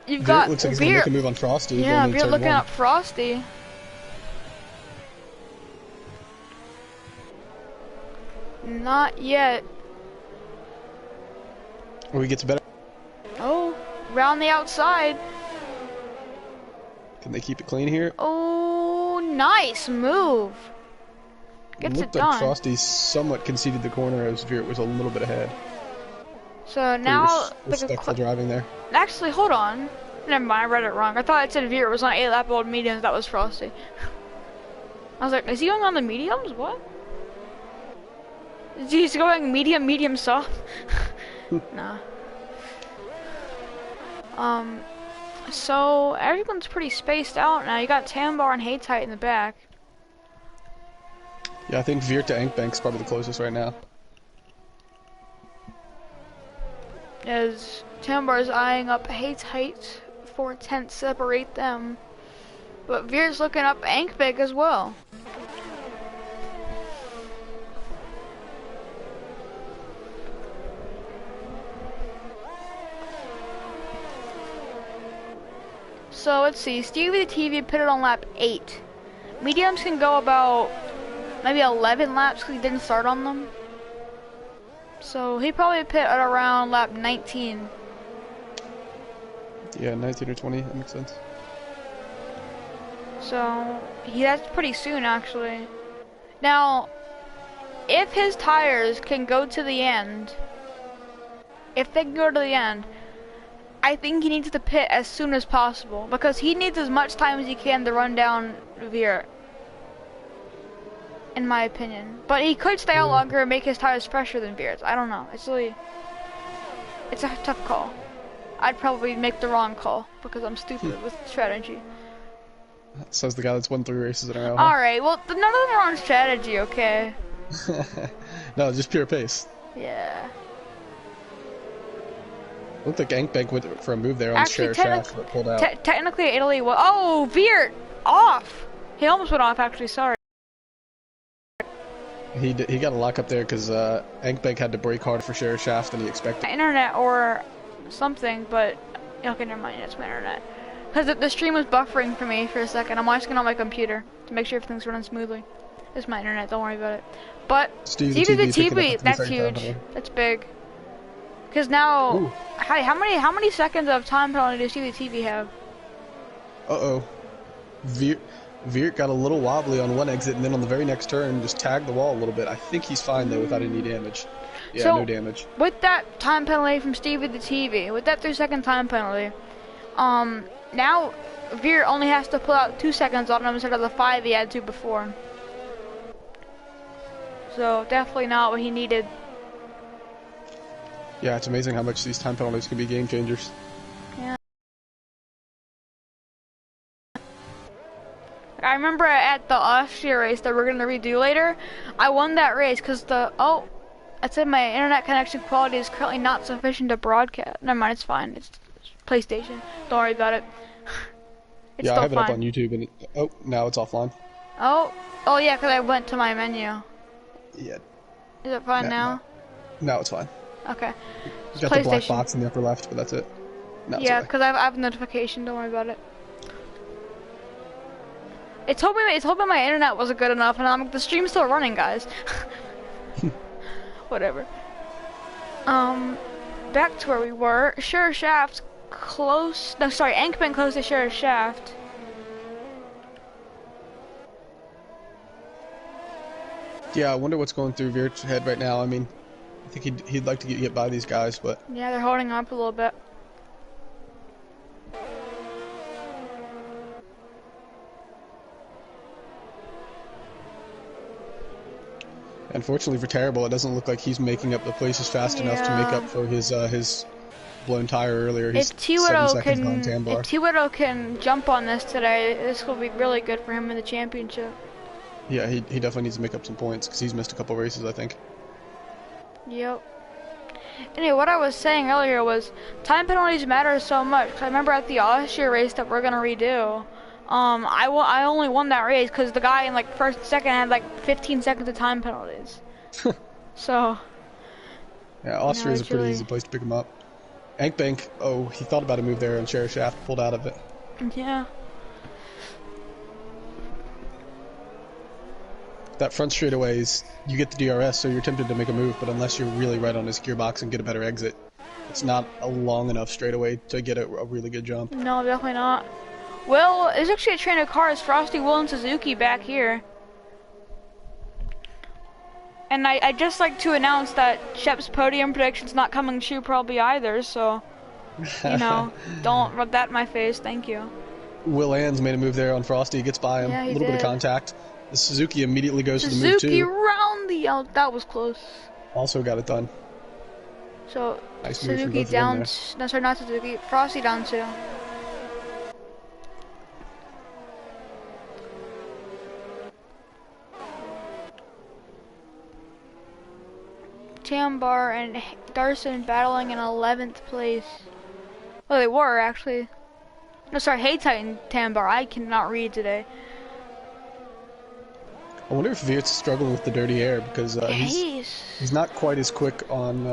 You've Veert got looks like he's gonna make a move on Frosty. Yeah, going into Veert turn looking one. at Frosty. Not yet. Or he gets better. Oh, round the outside. Can they keep it clean here? Oh, nice move. Gets it Looked done. like Frosty somewhat conceded the corner as Veert was a little bit ahead. So now, Respectful driving there. actually, hold on. Never mind, I read it wrong. I thought it said Veer was on 8-lap old mediums. That was Frosty. I was like, is he going on the mediums? What? He's going medium, soft. Nah. So everyone's pretty spaced out now. You got Tambar and Haytight in the back. Yeah, I think Veert to Ankbank's probably the closest right now. As Tambar's eyeing up Haytight, 4/10 separate them. But Veer's looking up Ankbank as well. So let's see, Stevie the TV pitted on lap 8. Mediums can go about maybe 11 laps because he didn't start on them. So he probably pit at around lap 19. Yeah, 19 or 20, that makes sense. So that's pretty soon actually. Now, if his tires can go to the end, if they can go to the end, I think he needs to pit as soon as possible because he needs as much time as he can to run down Veer, in my opinion. But he could stay out longer and make his tires fresher than Veer's. I don't know. It's a tough call. I'd probably make the wrong call because I'm stupid with strategy. Says the guy that's won 3 races in a row. Alright, well, none of them are on strategy, okay? No, just pure pace. Yeah. Looked like Ankbank went for a move there on Actually, shaft, but pulled out. technically, Italy was. Oh, Veer! Off! He almost went off, actually, sorry. He got a lock up there because Ankbank had to brake hard for shaft than he expected. Internet or something, but. Okay, never mind, it's my internet. Because the stream was buffering for me for a second. I'm watching it on my computer to make sure everything's running smoothly. It's my internet, don't worry about it. But, Steve Stevie the picking up TV, the that's 3 huge. time. That's big. Because now, Ooh. hi, how many seconds of time penalty does Stevie TV have? Uh-oh. Veert got a little wobbly on one exit, and then on the very next turn, just tagged the wall a little bit. I think he's fine, though, without any damage. Yeah, So, no damage. With that time penalty from Stevie the TV, with that 3-second time penalty, now Veer only has to pull out 2 seconds on him instead of the 5 he had to before. So definitely not what he needed. Yeah, it's amazing how much these time penalties can be game changers. Yeah. I remember at the Austria race that we're gonna redo later, I won that race because I said my internet connection quality is currently not sufficient to broadcast. Never mind, it's fine. It's PlayStation. Don't worry about it. It's Yeah, still I have it up fine. on YouTube, and now it's offline. Oh, oh yeah, 'cause I went to my menu. Yeah. Is it fine No, no. now? No, it's fine. Okay. You It's got the black PlayStation. box in the upper left, but that's it. No, it's Yeah, okay. 'cause I have a notification. Don't worry about it. It's hoping my internet wasn't good enough, and the stream's still running, guys. Whatever. Back to where we were. Sure Shaft close. No, sorry, Ankman close to Sure Shaft. Yeah, I wonder what's going through Veert's head right now. I mean, I think he'd like to get by these guys, but Yeah, they're holding up a little bit. unfortunately for Terrible, it doesn't look like he's making up the places fast enough to make Yeah. up for his blown tire earlier. He's If 7 T-Widow seconds behind can, Tambar. can jump on this today, this will be really good for him in the championship. Yeah, he definitely needs to make up some points because he's missed a couple races, I think. Yep. Anyway, what I was saying earlier was time penalties matter so much. 'Cause I remember at the Austria race that we're gonna redo, I only won that race because the guy in like first and second had like 15 seconds of time penalties. So. Yeah, Austria is a it's pretty really, easy place to pick him up. Ankbank, oh, he thought about a move there, and Sheriff Shaft pulled out of it. yeah. That front straightaway is, you get the DRS, so you're tempted to make a move, but unless you're really right on his gearbox and get a better exit, it's not a long enough straightaway to get a really good jump. No, definitely not. Well, there's actually a train of cars, Frosty, Will, and Suzuki back here. And I'd just like to announce that Shep's podium prediction's not coming true probably either, so, you know, don't rub that in my face, thank you. Will Ann's made a move there on Frosty, gets by him, Yeah, he a little bit of did. contact. The Suzuki immediately goes to the move Suzuki too. round the out, that was close. Also got it done. So, Nice move from Suzuki both of them down, there. no sorry, not Suzuki, Frosty down 2. Tambar and Darson battling in 11th place. Well, they were actually. No, sorry, Haytite and Tambar. I cannot read today. I wonder if Veert's struggling with the dirty air because he's not quite as quick on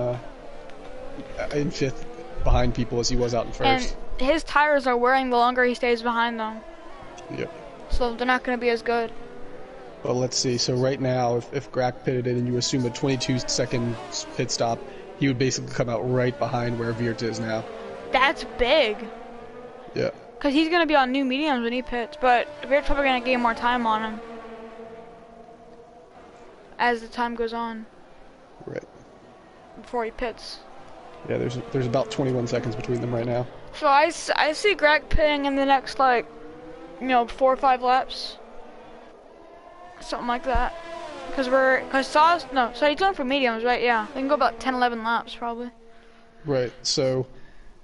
in 5th behind people as he was out in 1st. And his tires are wearing the longer he stays behind them. Yep. So they're not going to be as good. Well, let's see. So right now, if Grack pitted in and you assume a 22-second pit stop, he would basically come out right behind where Veert is now. That's big. Yeah. Because he's going to be on new mediums when he pits, but Veert's probably going to gain more time on him as the time goes on. Right. Before he pits. Yeah, there's about 21 seconds between them right now. So I see Greg pitting in the next, like, 4 or 5 laps. Something like that. So he's going for mediums, right? Yeah. They can go about 10, 11 laps, probably. Right, so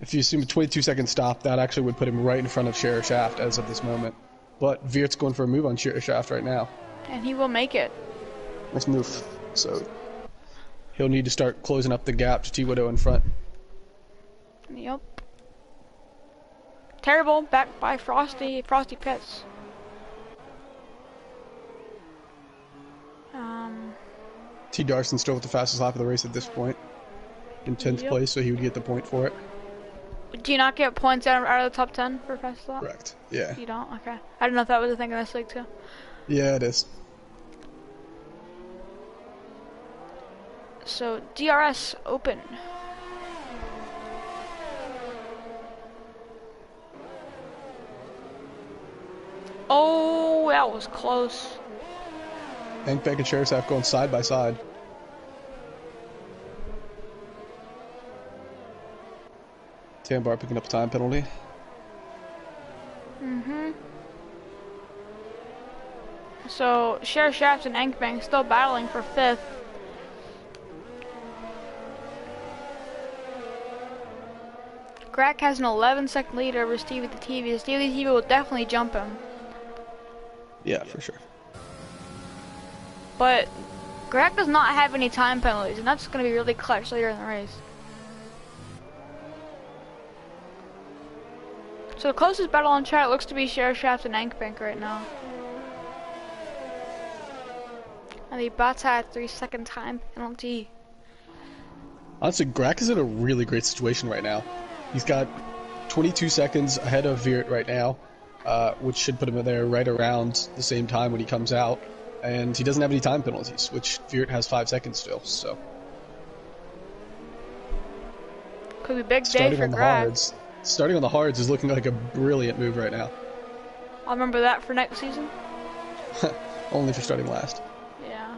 if you assume a 22-second stop, that actually would put him right in front of Sheriff Shaft as of this moment. But Veert's going for a move on Sheriff Shaft right now. And he will make it. Nice move. So he'll need to start closing up the gap to T-Widow in front. Yep. Terrible, back by Frosty. Frosty pits. T. Darson still with the fastest lap of the race at this point. In 10th place, so he would get the point for it. Do you not get points out of the top 10 for fastest lap? Correct. Yeah. You don't? Okay. I don't know if that was a thing in this league too. Yeah, it is. So, DRS open. Oh, that was close. Ankbank and Sheriff Shaft going side by side. Tambar picking up a time penalty. So, Sheriff Shaft and Ankbank still battling for 5th. Grack has an 11-second lead over Stevie the TV. Stevie the TV will definitely jump him. Yeah, for sure. But Grack does not have any time penalties, and that's going to be really clutch later in the race. So the closest battle on track looks to be Sheriff Shaft and Ankbank right now. And the bots had a 3-second time penalty. Honestly, Grack is in a really great situation right now. He's got 22 seconds ahead of Viert right now, which should put him there right around the same time when he comes out. And he doesn't have any time penalties, which Viert has 5 seconds still, so. Could be a big day for Grack. Starting on the hards is looking like a brilliant move right now. I'll remember that for next season. Only for starting last. Yeah.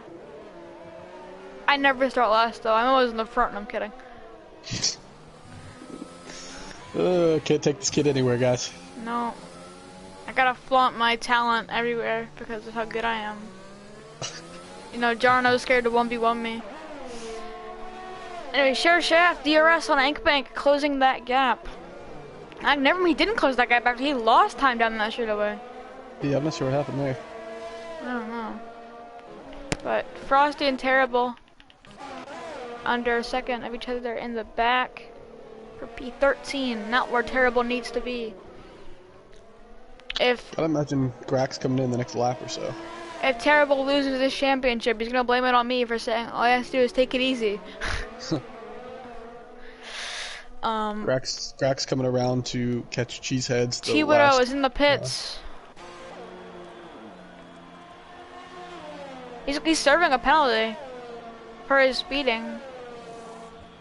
I never start last though. I'm always in the front and I'm kidding. Can't take this kid anywhere, guys. No. I gotta flaunt my talent everywhere because of how good I am. You know, Jarno's scared to 1v1 me. Anyway, Share Shaft, DRS on Ankbank, closing that gap. He didn't close that gap after he lost time down that straightaway. Yeah, I'm not sure what happened there. I don't know. But Frosty and Terrible under a second of each other in the back for P13, not where Terrible needs to be. Gotta imagine Grack's coming in the next lap or so. If Terrible loses this championship, he's gonna blame it on me for saying all he has to do is take it easy. Grack's coming around to catch Cheeseheads. T-Widow is in the pits. He's serving a penalty for his speeding.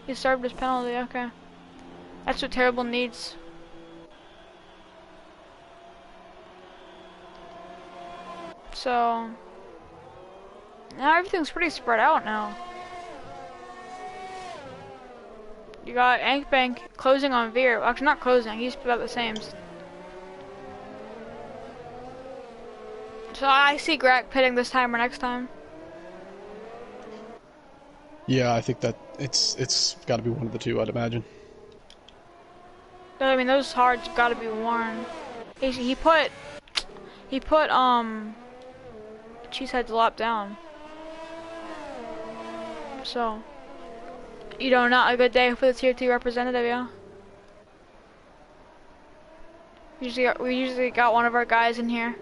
He served his penalty, okay. That's what Terrible needs. So now everything's pretty spread out now. You got Ankbank closing on Veer. Actually, not closing. He's about the same. So I see Grack pitting this time or next time. Yeah, I think that it's got to be one of the two, I'd imagine. I mean, those hards got to be worn. He put Cheesehead's lap down. So, you know, not a good day for the Tier 2 representative, yeah? We usually got one of our guys in here.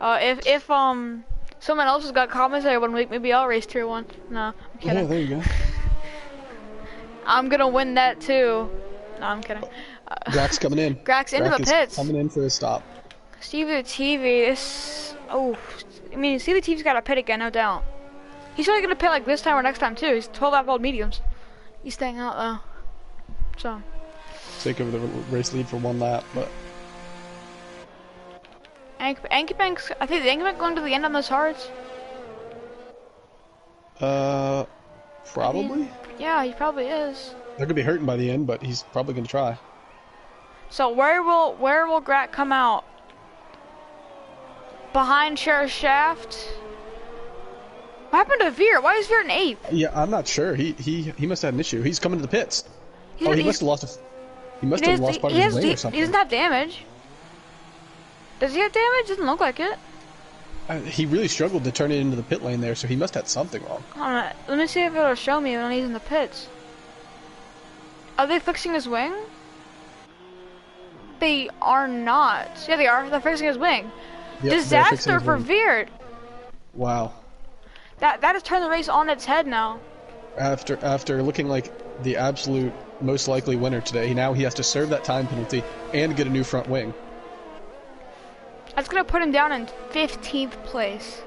If someone else has got commentary one week, maybe I'll race Tier 1. No, I'm kidding. Yeah, there you go. I'm gonna win that too. No, I'm kidding. Grack's coming in. Grack's into the pits. Coming in for a stop. Steve the TV, I mean, Steve the TV's got a pit again, no doubt. He's only gonna pit like this time or next time too. He's 12-lap-old mediums. He's staying out though. So. Take over the race lead for 1 lap, but. Ankbank's, I think the Ankbank going to the end on those hards. Probably. I mean, yeah, he probably is. They're gonna be hurting by the end, but he's probably gonna try. So where will Grack come out? Behind Sheriff Shaft? What happened to Veer? Why is Veer an 8th? Yeah, I'm not sure. He must have had an issue. He's coming to the pits. He must have lost part of his wing or something. He doesn't have damage. Does he have damage? Doesn't look like it. He really struggled to turn it into the pit lane there, so he must have had something wrong. Alright, let me see if it'll show me when he's in the pits. Are they fixing his wing? They are not. Yeah, they are. They're fixing his wing. Yep, disaster for Veer. Wow. That has turned the race on its head now. After looking like the absolute most likely winner today, now he has to serve that time penalty and get a new front wing. That's gonna put him down in 15th place.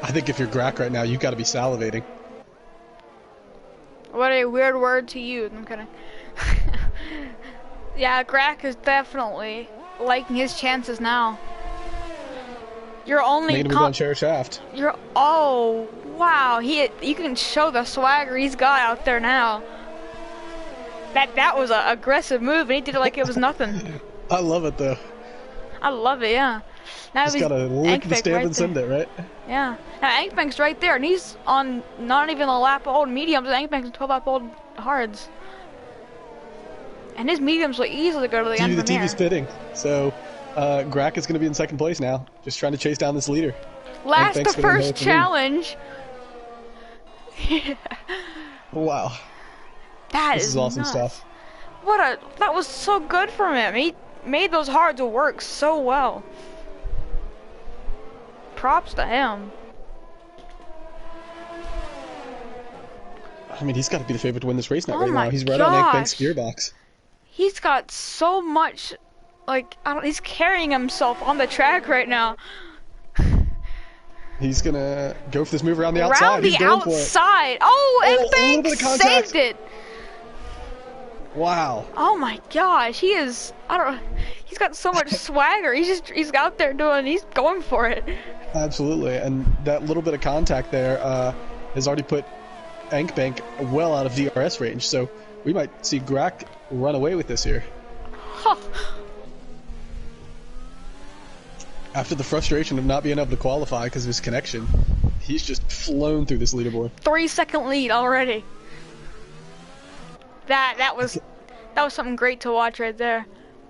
I think if you're Grack right now, you've got to be salivating. What a weird word to use. I'm kidding. Yeah, Grack is definitely liking his chances now. You're only on Sheriff Shaft. Oh wow, you can show the swagger he's got out there now. That was an aggressive move, and he did it like it was nothing. I love it though. I love it, yeah. Now he's gotta lick the stamp and send it, right? Yeah. Now Ankbank's right there, and he's on not even a lap old mediums. Ankbank's 12-lap old hards. And his mediums will easily go to the end from here. The TV's pitting, so Grack is going to be in 2nd place now, just trying to chase down this leader. Last the first challenge. Wow. This is awesome stuff. That was so good from him. He made those hards work so well. props to him. I mean, he's got to be the favorite to win this race Oh right my now. He's right on Eggbank's gosh. gearbox. He's got so much, like, he's carrying himself on the track right now. He's gonna go for this move around the outside. Around the He's going for it. outside. Oh, Oh, a little Eggbank bit of contact. saved it. Wow. Oh my gosh, he is, he's got so much swagger. He's out there he's going for it. Absolutely, and that little bit of contact there has already put Eggbank well out of DRS range, so we might see Grack run away with this here. Huh. After the frustration of not being able to qualify because of his connection, he's just flown through this leaderboard. 3-second lead already. That was something great to watch right there.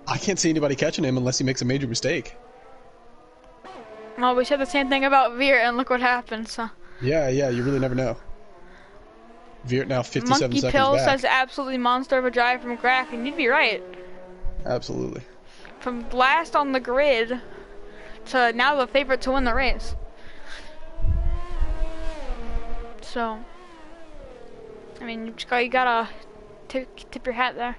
I can't see anybody catching him unless he makes a major mistake. Well, we said the same thing about Veer, and look what happened. So. Yeah, you really never know. Veer now 57 Monkey seconds Pill back. says absolutely monster of a drive from Grack, and you'd be right. Absolutely. From last on the grid to now the favorite to win the race. So, I mean, you gotta tip your hat there.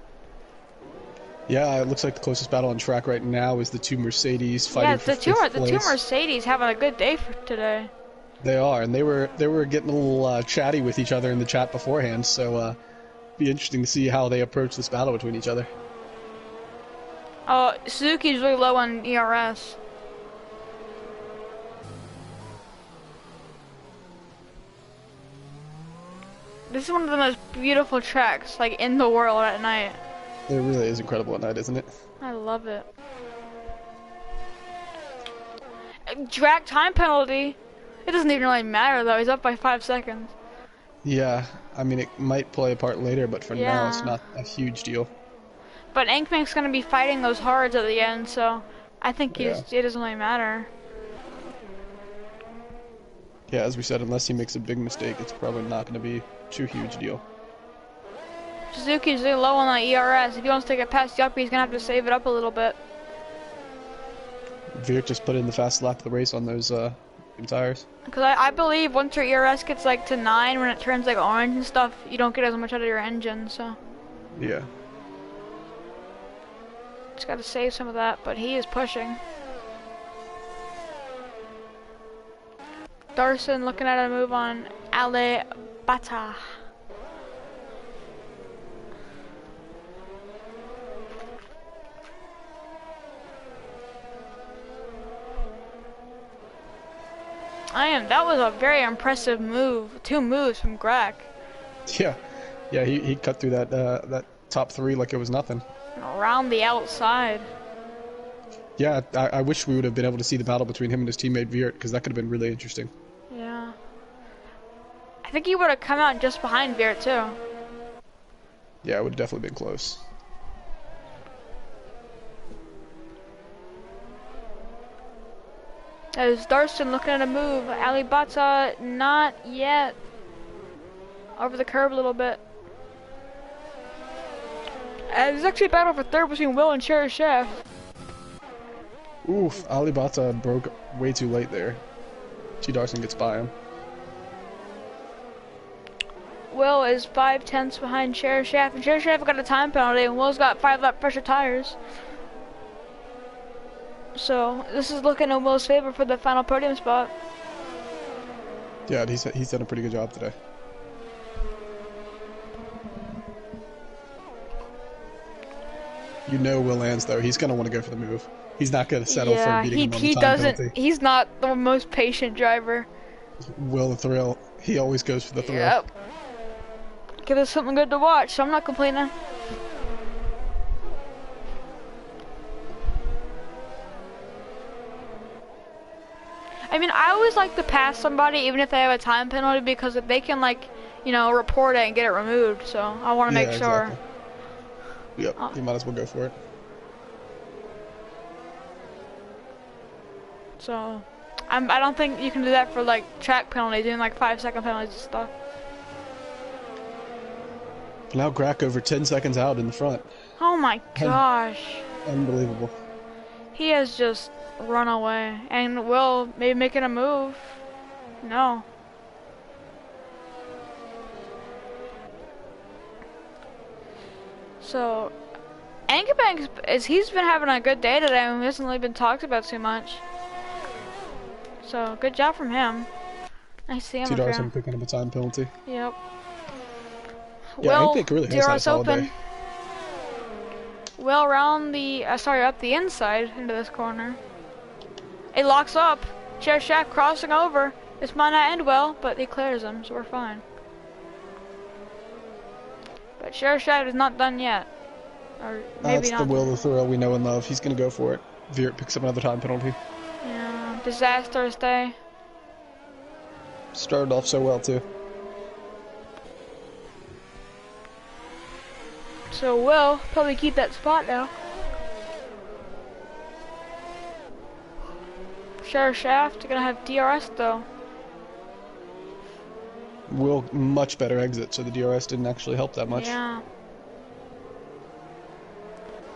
Yeah, it looks like the closest battle on track right now is the two Mercedes fighting for fifth place. The two Mercedes having a good day for today. They are, and they were getting a little chatty with each other in the chat beforehand. So, be interesting to see how they approach this battle between each other. Suzuki's really low on ERS. This is one of the most beautiful tracks, like, in the world at night. It really is incredible at night, isn't it? I love it. Drag time penalty. It doesn't even really matter though. He's up by 5 seconds. Yeah, I mean it might play a part later, but for now it's not a huge deal. But Eggbank's gonna be fighting those hards at the end, so I think it doesn't really matter. Yeah, as we said, unless he makes a big mistake, it's probably not going to be too huge deal. Suzuki's really low on that ERS. If he wants to get past Yuppie, he's gonna have to save it up a little bit. Veer just put in the fast lap of the race on those tires. Because I believe once your ERS gets like to 9, when it turns like orange and stuff, you don't get as much out of your engine, so. Yeah. Just gotta save some of that, but he is pushing. Darson looking at a move on Ale Bata. That was a very impressive move. 2 moves from Grack. Yeah, he cut through that top 3 like it was nothing. Around the outside. Yeah, I wish we would have been able to see the battle between him and his teammate Veer, because that could have been really interesting. Yeah. I think he would have come out just behind Veer too. Yeah, it would have definitely been close. As Darson looking at a move. Ali Bata, not yet. Over the curb a little bit. There's actually a battle for third between Will and Cherry Chef. Oof, Ali Bata broke way too late there. T. Darson gets by him. Will is 5/10 behind Cherry Chef, and Cherry Chef got a time penalty, and Will's got 5 lap pressure tires. So this is looking in Will's favor for the final podium spot. Yeah, he's done a pretty good job today. You know Will Lands though, he's gonna want to go for the move. He's not gonna settle for beating him on the time penalty. He's not the most patient driver. Will the thrill. He always goes for the thrill. Yep. Give us something good to watch, so I'm not complaining. I mean, I always like to pass somebody even if they have a time penalty, because if they can, like, you know, report it and get it removed, so I want to make sure. Exactly. Yep, you might as well go for it. So, I don't think you can do that for, like, track penalties, doing, like, 5-second penalties and stuff. Now Grack over 10 seconds out in the front. Oh my gosh. Unbelievable. He has just, run away. And Will maybe making a move. No. So, Ankerbank he's been having a good day today and he hasn't really been talked about too much. So, good job from him. Nice seeing him. $2 picking up a time penalty. Yep. Yeah, Will, Ankerbank really has had a solid open. day. Will around the, up the inside into this corner. It locks up. Sheriff Shaft crossing over. This might not end well, but he clears him, so we're fine. But Sheriff Shaft is not done yet. Or maybe That's not. the Will, the thrill we know and love. He's going to go for it. Viert picks up another time penalty. Yeah, disastrous day. Started off so well, too. So Will probably keep that spot now. Sheriff Shaft gonna have DRS though. Will much better exit, so the DRS didn't actually help that much. Yeah.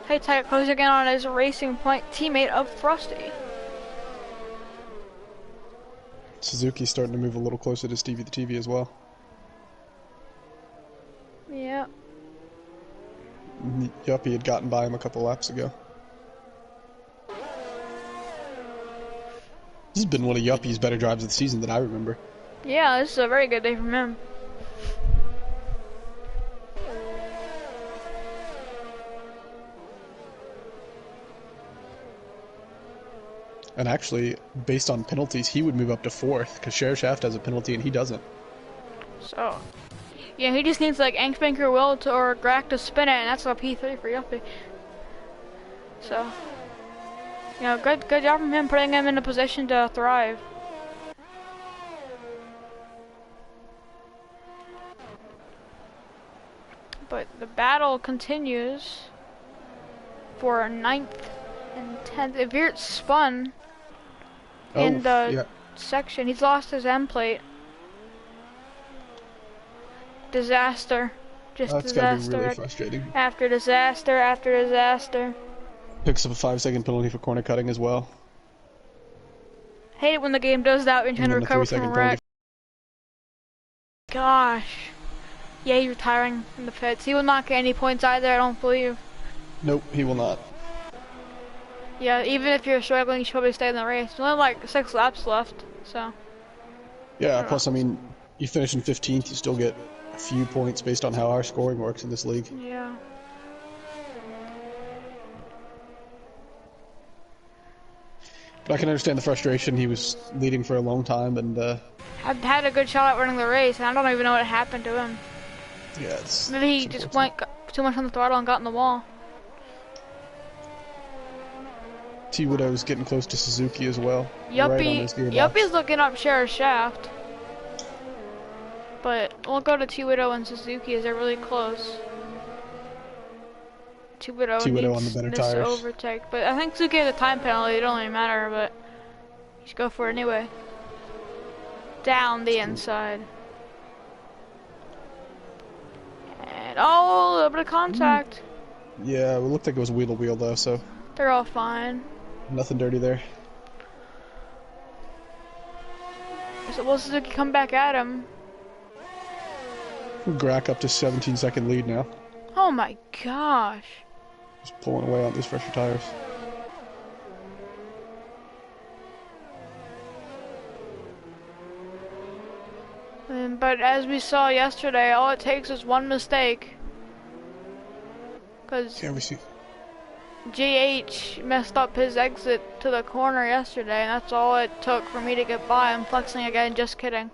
Hey, tight close again on his Racing Point teammate of Frosty. Suzuki's starting to move a little closer to Stevie the TV as well. Yeah. Yup, he had gotten by him a couple laps ago. This has been one of Yuppie's better drives of the season that I remember. Yeah, this is a very good day from him. And actually, based on penalties, he would move up to 4th, because Sheriff Shaft has a penalty and he doesn't. So, yeah, he just needs like Ankerbank or Will to, or Grack to spin it, and that's a P3 for Yuppie. So, you know, good job from him, putting him in a position to thrive. But the battle continues for 9th and 10th. If Viert spun in the section, he's lost his end plate. Disaster. Just That's disaster. gotta be really frustrating. After disaster after disaster. Picks up a 5-second penalty for corner cutting as well. Hate it when the game does that when you're trying to recover from a wreck. Gosh. Yeah, he's retiring from the pits. He will not get any points either, I don't believe. Nope, he will not. Yeah, even if you're struggling, you should probably stay in the race. There's only like 6 laps left, so. Yeah, plus, I mean, you finish in 15th, you still get a few points based on how our scoring works in this league. Yeah. But I can understand the frustration. He was leading for a long time and I've had a good shot at running the race, and I don't even know what happened to him. yeah, it's Maybe he just went too much on the throttle and got in the wall. T-Widow's getting close to Suzuki as well. Yuppie's looking up Sheriff Shaft. But we'll go to T-Widow and Suzuki as they're really close. T-Widow on the needs better this tires. overtake. But I think Suzuki has a time penalty, it don't really matter, but you should go for it anyway. Down the inside. And oh, a little bit of contact. Yeah, it looked like it was wheel to wheel though, so They're all fine. nothing dirty there. So will Suzuki come back at him? Grack up to 17-second lead now. Oh my gosh. Just pulling away on these fresher tires. But as we saw yesterday, all it takes is one mistake. Because Yeah, we see. GH messed up his exit to the corner yesterday, and that's all it took for me to get by. I'm flexing again, just kidding.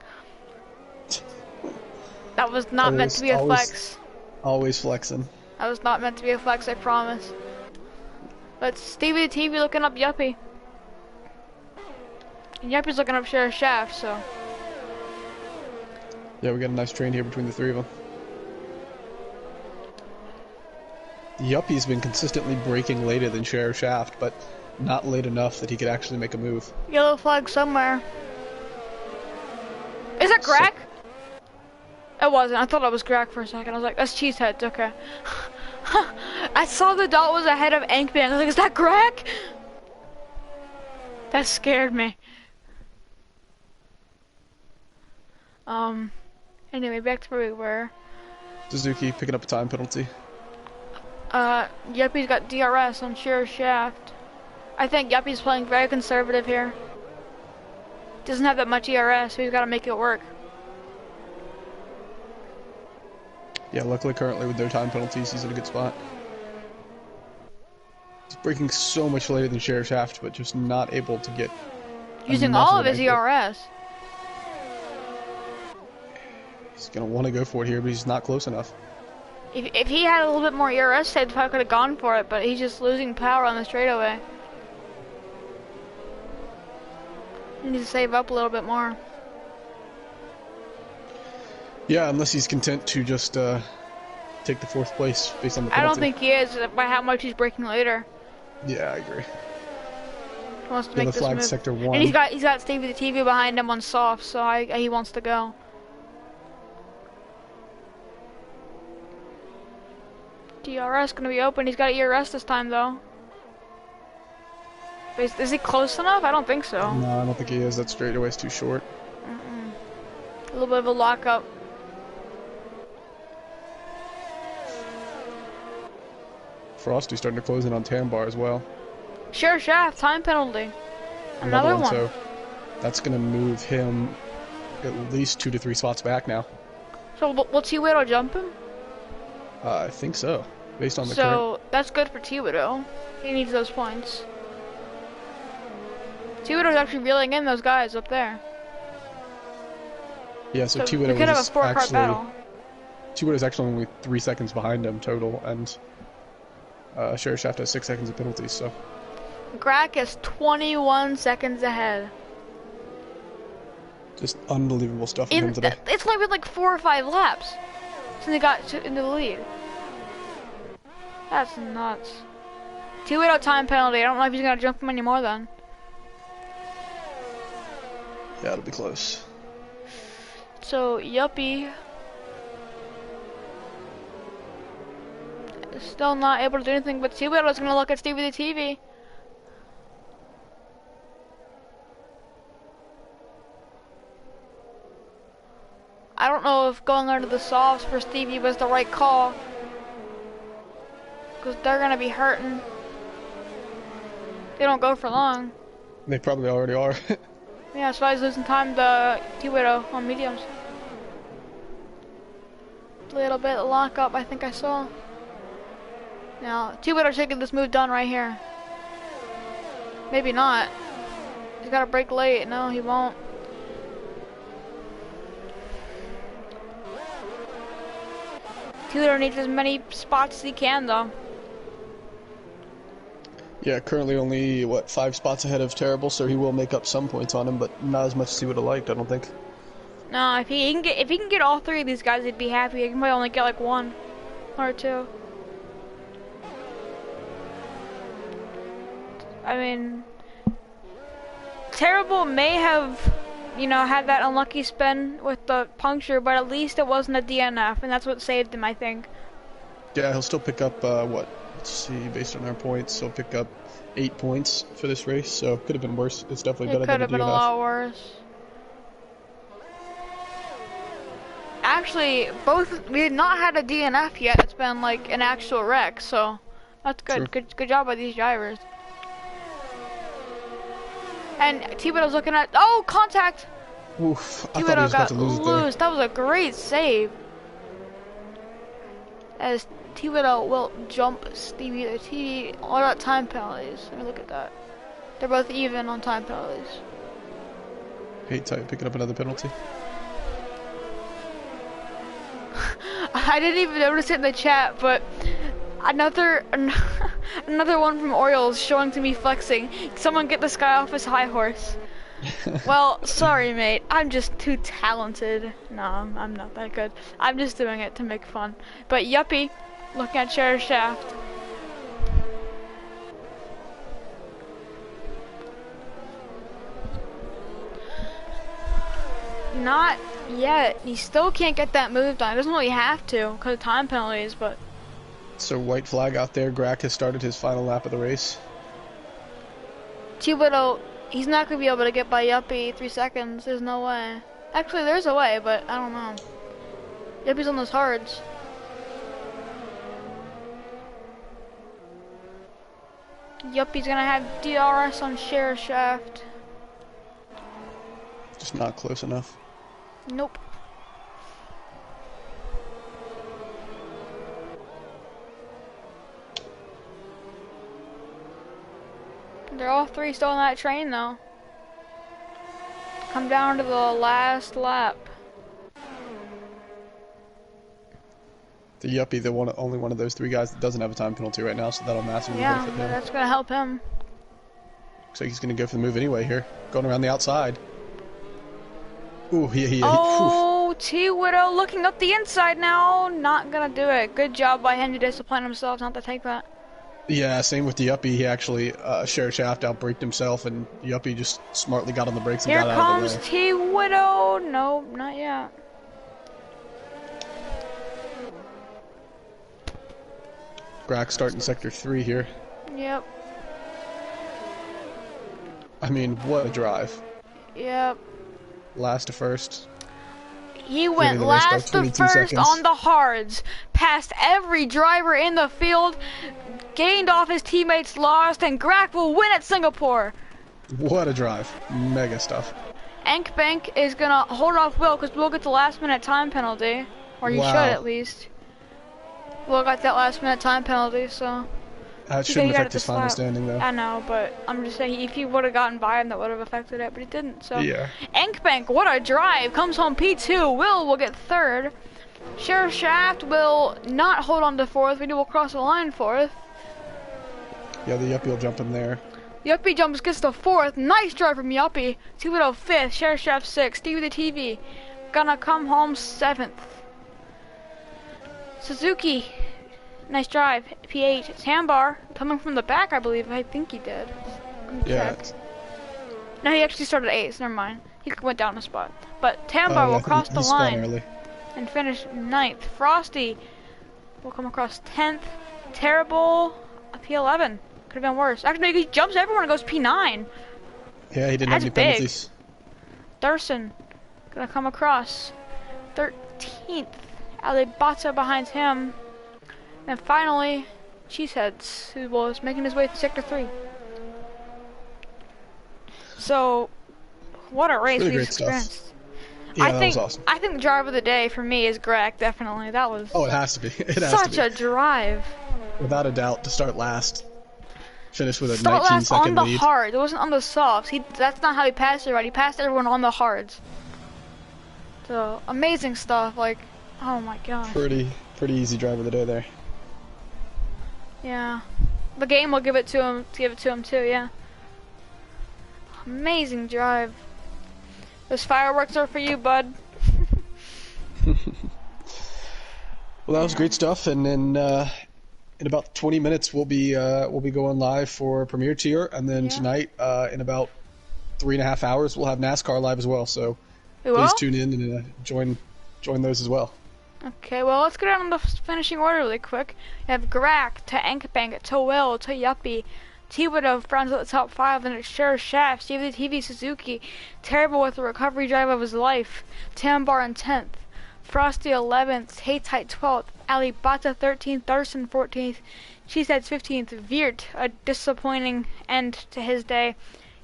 That was not meant to be a flex. Always flexing. That was not meant to be a flex, I promise. But Stevie the TV looking up Yuppie. And Yuppie's looking up Sheriff Shaft, so. Yeah, we got a nice train here between the three of them. Yuppie's been consistently braking later than Sheriff Shaft, but not late enough that he could actually make a move. Yellow flag somewhere. Is that Grack? It wasn't. I thought it was Grack for a second. I was like, that's Cheeseheads, okay. I saw the dot was ahead of Ankman. I was like, is that Grack? That scared me. Anyway, back to where we were. Suzuki picking up a time penalty. Yuppie's got DRS on sheer shaft. I think Yuppie's playing very conservative here. Doesn't have that much ERS, so he's got to make it work. Yeah, luckily currently with their time penalties, he's in a good spot. He's braking so much later than Sheriff Shaft, but just not able to get using all of his ERS. He's gonna want to go for it here, but he's not close enough. If he had a little bit more ERS, he probably could have gone for it, but he's just losing power on the straightaway. He needs to save up a little bit more. Yeah, unless he's content to just take the 4th place based on the penalty. I don't think he is by how much he's braking later. Yeah, I agree. He wants to make the this flag move. sector 1. And he's got Stevie the TV behind him on soft, so he wants to go. DRS gonna be open. He's got ERS this time though. Is he close enough? I don't think so. No, I don't think he is. That straightaway's too short. A little bit of a lockup. Frosty's starting to close in on Tambar as well. Sure, shaft, time penalty. Another one. So that's going to move him at least 2 to 3 spots back now. So will T-Widow jump him? I think so, based on the So that's good for T-Widow. He needs those points. T-Widow's actually reeling in those guys up there. Yeah, so T-Widow we could have a 4-car battle. T-Widow's actually only 3 seconds behind him total, and Sheriff Shaft has 6 seconds of penalties, so. Grack is 21 seconds ahead. Just unbelievable stuff from him today. It's only been like 4 or 5 laps since he got into the lead. That's nuts. T-Widow time penalty. I don't know if he's going to jump him anymore then. Yeah, it'll be close. So, Yuppie is still not able to do anything, but T-Widow's going to look at Stevie the TV. I don't know if going under the softs for Stevie was the right call, because they're going to be hurting. They don't go for long. They probably already are. Yeah, that's why he's losing time to T-Widow on mediums. A little bit of lockup, I think I saw. Now, T-Widow should get this move done right here. Maybe not. He's got to brake late. No, he won't. T-Widow needs as many spots as he can, though. Yeah, currently only, 5 spots ahead of Terrible, so he will make up some points on him, but not as much as he would have liked, I don't think. No, if he can get all 3 of these guys, he'd be happy. He can probably only get like 1 or 2. I mean, Terrible may have, had that unlucky spin with the puncture, but at least it wasn't a DNF, and that's what saved him, I think. Yeah, he'll still pick up, let's see, based on our points, he'll pick up 8 points for this race, so it could have been worse. It's definitely better than a DNF. It could have been a lot worse. Actually, we had not had a DNF yet. It's been like an actual wreck, so that's good. True. Good job by these drivers. And T-Widow's looking at, contact! Oof, I thought he T-Widow was about got to lose it there. loose. That was a great save. As T-Widow will jump Stevie the TV. What about time penalties? Let me look at that. They're both even on time penalties. Hate tight picking up another penalty. I didn't even notice it in the chat, but another one from Orioles showing to me flexing. Someone get this guy off his high horse. Well, sorry, mate. I'm just too talented. No, I'm not that good. I'm just doing it to make fun. But Yuppie, looking at Sheriff Shaft. Not yet. He still can't get that move done. He doesn't really have to because of time penalties, but. So white flag out there. Grack has started his final lap of the race. T-Widow He's not gonna be able to get by Yuppie 3 seconds. There's no way. Actually, there's a way, but I don't know. Yuppie's on those hards. Yuppie's gonna have DRS on share shaft. Just not close enough. Nope. They're all three still on that train though. Come down to the last lap. The Yuppie, only one of those three guys that doesn't have a time penalty right now, so that'll massively Yeah, benefit him. that's gonna help him. Looks like he's gonna go for the move anyway here. Going around the outside. Ooh, Oh, T-Widow looking up the inside now. Not gonna do it. Good job by him to discipline himself not to take that. Yeah, same with the Yuppie. He actually share shaft outbraked himself, and Yuppie just smartly got on the brakes and Here got out of the way. comes T-Widow. No, not yet. Grack starting sector 3 here. Yep. I mean, what a drive. Yep. Last to first. He went last to first on the hards, passed every driver in the field, gained off his teammates, lost, and Grack will win at Singapore. What a drive. Mega stuff. Bank is gonna hold off Will because Will gets the last minute time penalty. Or you should at least. Will got that last minute time penalty, so. That shouldn't affect his final standing though. I know, but I'm just saying if he would have gotten by him, that would have affected it, but he didn't. So yeah. Bank, what a drive! Comes home P2. Will get third. Sheriff Shaft will not hold on to fourth. We will cross the line fourth. Yeah, the Yuppie will jump in there. Yuppie jumps, gets to fourth. Nice drive from Yuppie. T-Widow fifth. Sheriff Shaft sixth. Stevie the TV gonna come home seventh. Suzuki. Nice drive, P8. Tambar coming from the back, I believe. I think he did. Yeah. No, he actually started 8th. Never mind. He went down a spot. But Tambar will cross the line and finish 9th. Frosty will come across 10th. Terrible, P11. Could have been worse. Actually, he jumps everyone and goes P9. Yeah, he didn't have any penalties. Thurston gonna come across 13th. Alibata behind him. And finally, Cheeseheads, who was making his way to Sector 3. So, what a race we've experienced. Yeah, that was awesome. I think the drive of the day for me is Greg, definitely. That was it has to be. It has such a drive. Without a doubt, to start last. Finish with a 19-second lead. Start last on the lead. hard. It wasn't on the softs. That's not how he passed it right. He passed everyone on the hards. So, amazing stuff. Like, oh my gosh. Pretty easy drive of the day there. Yeah, the game will give it to him too. Yeah, amazing drive. Those fireworks are for you, bud. Well, that was great stuff, and then in about 20 minutes we'll be going live for Premier Tier, and then tonight in about 3.5 hours we'll have NASCAR live as well. So please tune in and join those as well. Okay, well, let's go down the finishing order really quick. You have Grack to Ankbank to Will to Yuppie. T-Widow rounds at the top 5, and it's Sheriff Shaft, Stevie the TV Suzuki. Terrible with the recovery drive of his life. Tambar in 10th. Frosty 11th. Haytight 12th. Alibata 13th. Thurston 14th. Cheeseheads 15th. Veert, a disappointing end to his day.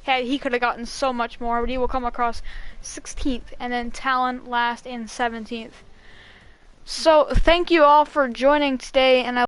He could have gotten so much more, but he will come across 16th. And then Talon last in 17th. So, thank you all for joining today, and